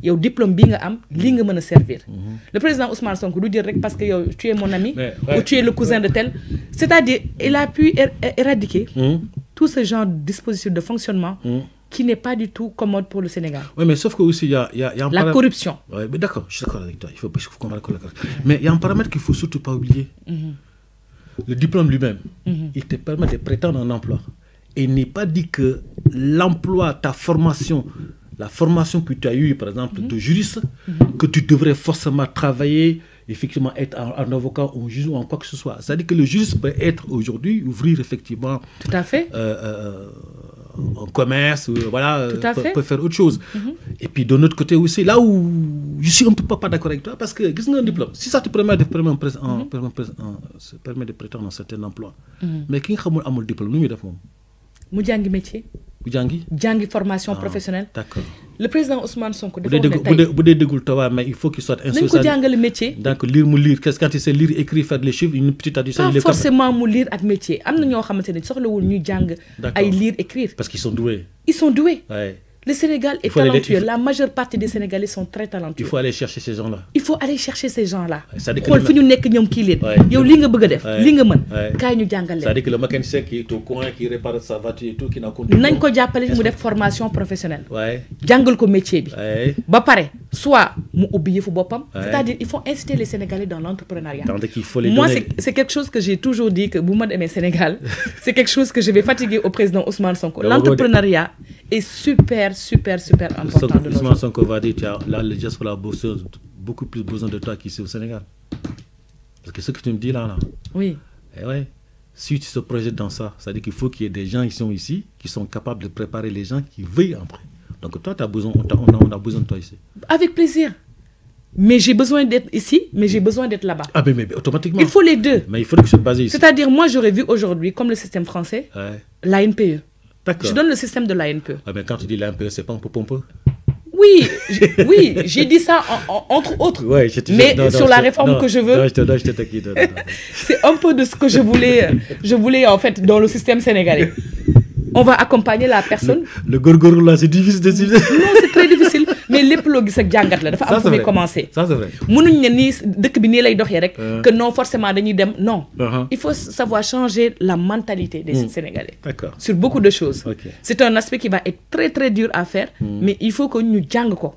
yow diplôme bii nga am lii nga mën a servir. Le président Ousmane Sonko du dire rek parce que yow tu es mon ami. ou tu es le cousin de tel. c'est-à-dire il a pu éradiquer tout ce genre de dispositif de fonctionnement. Qui n'est pas du tout commode pour le Sénégal. Oui, mais sauf que aussi il y a la corruption. Oui, mais d'accord, je suis d'accord avec toi. Il faut qu'on va d'accord. Mais il y a un paramètre qu'il ne faut surtout pas oublier. Le diplôme lui-même, il te permet de prétendre un emploi. Et il n'est pas dit que l'emploi, ta formation, la formation que tu as eue, par exemple, de juriste, que tu devrais forcément travailler, effectivement, être un avocat ou un juge ou en quoi que ce soit. C'est-à-dire que le juriste peut être aujourd'hui, ouvrir effectivement... Tout à fait. En commerce, voilà, peut faire autre chose. Et puis de notre côté aussi, là où je suis un peu pas d'accord avec toi, parce que qu'est-ce qu'un diplôme, si ça te permet de prétendre dans certains emplois, mais qui n'a pas de diplôme, nous devons. Mu jàngi métier. Mu jàngi formation professionnelle. D'accord. Le président Ousmane Sonko mais il faut qu'il soit instruit. Nañ ko jàngal métier. Donc lire quand il sait lire, écrire, faire les chiffres, une petite addition. Pas forcément mu lire ak métier. Am na ñoo xamante ne soxlawul ñu jàng ay lire écrire. Parce qu'ils sont doués. Ils sont doués. Ouais. Le Sénégal est talentueux. La majeure partie des Sénégalais sont très talentueux. Il faut aller chercher ces gens-là. Il faut aller chercher ces gens-là. xool fi ñu nekk ñoom kii leen. yow li nga bëgg a def. li nga mën. kaay ñu jàngal leen. C'est-à-dire que le mécanicien qui est au coin, qui répare sa voiture et tout, qui n'a compris. nañ ko jàppale mu def formation professionnelle. jàngal ko métier bi. ba pare soit mu ubbi yëfu boppam. c'est-à-dire il faut inciter les Sénégalais dans l'entrepreneuriat. Moi c'est quelque chose que j'ai toujours dit que bu ma demee Sénégal c'est quelque chose que je vais fatiguer au président Ousmane Sonko. L'entrepreneuriat est super important de nos jours. Ousmane Sonko va dire, là, le diaspora a beaucoup plus besoin de toi qu'ici au Sénégal. Parce que ce que tu me dis là. Oui. Et ouais, si tu te projettes dans ça, ça veut dire qu'il faut qu'il y ait des gens qui sont ici, qui sont capables de préparer les gens qui veillent après. Donc toi, on a besoin de toi ici. Avec plaisir. Mais j'ai besoin d'être ici, mais j'ai besoin d'être là-bas. Ah mais automatiquement. Il faut les deux. Mais il faudrait que je se base ici. C'est-à-dire, moi, j'aurais vu aujourd'hui, comme le système français, l'ANPE. D'accord. Je donne le système de l'ANPE. Ah, mais quand tu dis l'ANPE, c'est pas un peu pompeux? Oui, j'ai dit ça entre autres. Ouais, mais sur la réforme que je veux, c'est un peu de ce que je voulais en fait dans le système sénégalais. On va accompagner la personne. Le gorgorou là, c'est difficile de suivre. Non, c'est très difficile. Mais lépp loo gis ak jàngat la dafa am fu muy commencer. Ça c'est vrai. mënuñ ne nii dëkk bi nii lay doxee rek. que non forcément dañuy dem non. Il faut savoir changer la mentalité des Sénégalais. D'accord. Sur beaucoup de choses. Okay. C'est un aspect qui va être très très dur à faire. Mais il faut que ñu jàng ko.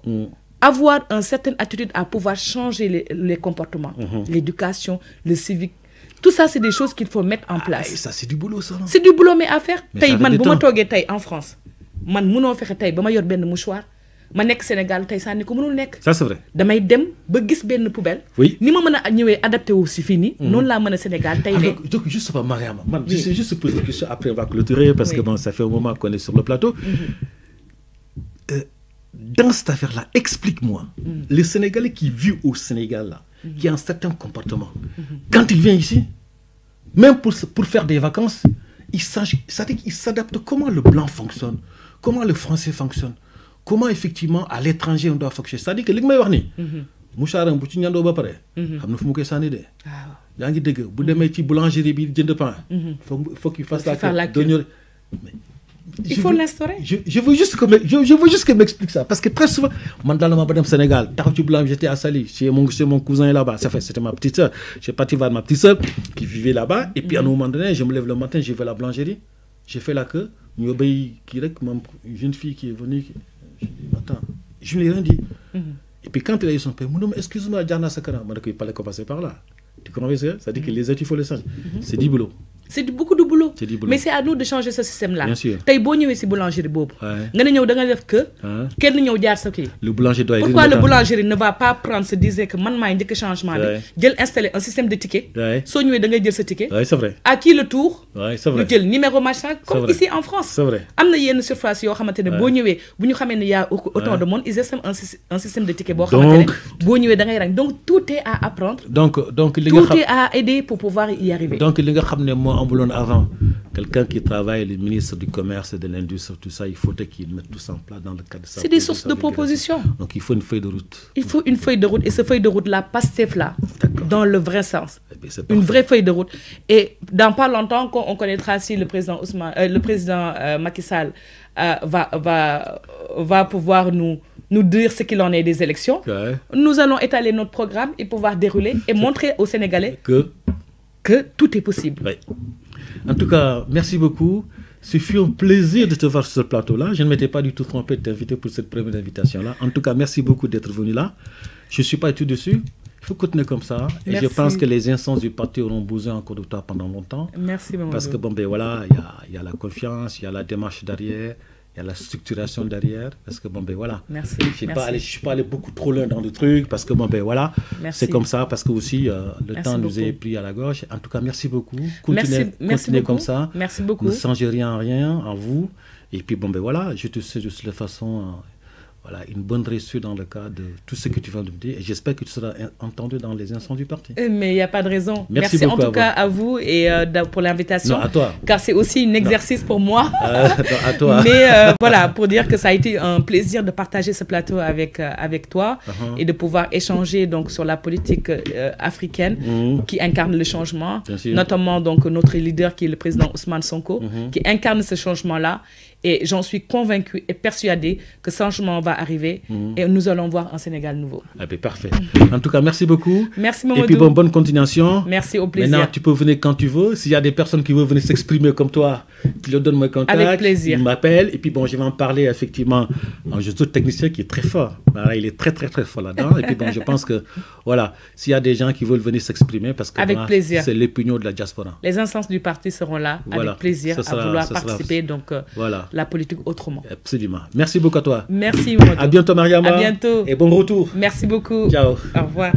Avoir une certaine attitude à pouvoir changer les comportements. L'éducation, le civique. Tout ça, c'est des choses qu'il faut mettre en place. Ça, c'est du boulot, ça, non? C'est du boulot, mais à faire. Tay, man, buma togué tay en France. Man, mëno fexé tay bama yor ben mouchoir. Ma nek Sénégal tay sanni ko mënul nek. Ça, c'est vrai. Damay dem ba gis ben poubelle. Oui. Ni ma mëna ñëwé adapté wu ci fini, non la mëna Sénégal tay né. Donc, juste pas Mariama. Man, je sais juste poser une question après on va clôturer parce que bon, ça fait un moment qu'on est sur le plateau. Dans cette affaire-là, explique-moi, le Sénégalais qui vit au Sénégal là, qui a un certain comportement, quand il vient ici, même pour faire des vacances, il s'adapte comment le blanc fonctionne, comment le français fonctionne, comment effectivement à l'étranger on doit fonctionner. C'est-à-dire que li nga may wax ni moucharam bu ci ñandoo ba pare xam na fu mu koy sànni de yaa ngi dégg bu demee ci boulangerie bi jënd pain faut qu'il fasse la queue. Il faut l'instaurer. Je veux juste que m'explique ça. Parce que très souvent, moi, dans le Sénégal, j'étais à Sali, chez mon cousin là-bas. C'était ma petite soeur. J'ai parti voir ma petite soeur qui vivait là-bas. Et puis à un moment donné, je me lève le matin, je vais à la boulangerie. J'ai fait la queue. Une jeune fille qui est venue. Je dis, attends, je ne lui ai rien dit. Et puis quand il a eu son père, il m'a dit, excuse-moi, Diana Sakara. Il m'a dit qu'il fallait passer par là. Tu comprends ça? Ça dit que les études, il faut les changer. C'est du boulot. C'est beaucoup de boulot. Mais c'est à nous de changer ce système-là. Bien sûr. Tay bo ñëwé ci boulangerie bobu. Nga ñëw da nga def que kenn ñëw jaar sa kii. Le boulanger doit. Pourquoi le boulanger ne va pas prendre se dire que man maay njëkk changement bi jël installer un système de ticket. Soo ñëwee da ngay jël sa ticket. Oui, c'est vrai. À qui le tour? Oui, c'est vrai. Ñu jël numéro machin comme ici en France. C'est vrai. Am na yenn surface yoo xamante ne boo ñëwee bu ñu xamee ne y a autant de monde ils essaient un système de ticket boo xamante ne boo ñëwee da ngay rang. Donc tout est à apprendre. Donc tout est à aider pour pouvoir y arriver. Donc li nga xam ne moo amuloon avant. Quelqu'un qui travaille, le ministre du Commerce et de l'Industrie, tout ça, il faut qu'il mette tout ça en place dans le cadre de ça. C'est des sources de propositions. Donc il faut une feuille de route. Il faut une feuille de route et cette feuille de route-là, Pastef là, dans le vrai sens. Une vraie feuille de route. Et dans pas longtemps, on connaîtra si le président Macky Sall va pouvoir nous dire ce qu'il en est des élections. Ouais. Nous allons étaler notre programme et pouvoir dérouler et montrer aux Sénégalais que tout est possible. Ouais. En tout cas, merci beaucoup. Ce fut un plaisir de te voir sur ce plateau-là. Je ne m'étais pas du tout trompé de t'inviter pour cette première invitation-là. En tout cas, merci beaucoup d'être venu là. Je ne suis pas du tout dessus. Il faut continuer comme ça. Merci. Et je pense que les instances du parti auront besoin encore de toi pendant longtemps. Merci, Mamadou. Parce que, voilà, il y a la confiance, il y a la démarche derrière, il y a la structuration derrière. Parce que, voilà. Merci. Je ne suis pas allé beaucoup trop loin dans le truc. Parce que, voilà, c'est comme ça. Parce que aussi, le temps nous est pris à la gorge. En tout cas, merci beaucoup. Continuez comme ça. Merci beaucoup. Ne changez rien en vous. Et puis, voilà, je te sais de toute façon... Voilà, une bonne réussite dans le cas de tout ce que tu viens de me dire. Et j'espère que tu seras entendu dans les instants du parti. Mais il n'y a pas de raison. Merci en tout cas à vous et pour l'invitation. Non, à toi. Car c'est aussi un exercice pour moi. À toi. Mais voilà, pour dire que ça a été un plaisir de partager ce plateau avec toi et de pouvoir échanger donc, sur la politique africaine qui incarne le changement. Notamment donc, notre leader qui est le président Ousmane Sonko, qui incarne ce changement-là. Et j'en suis convaincue et persuadée que ce changement va arriver et nous allons voir un Sénégal nouveau. Ah ben parfait. En tout cas, merci beaucoup. Merci Mamadou. Et puis bonne continuation. Merci, au plaisir. Maintenant, tu peux venir quand tu veux. S'il y a des personnes qui veulent venir s'exprimer comme toi, tu leur donnes mon contact. Avec plaisir. Ils m'appellent. Et puis je vais en parler effectivement à un jeune technicien qui est très fort. Voilà, il est très très très fort là-dedans. Et puis je pense que voilà, s'il y a des gens qui veulent venir s'exprimer, parce que c'est l'opinion de la diaspora. Les instances du parti seront là avec plaisir à vouloir participer. Donc voilà. La politique autrement. Absolument. Merci beaucoup à toi. Merci Mamadou. À bientôt Mariama. À bientôt. Et bon retour. Merci beaucoup. Ciao. Au revoir.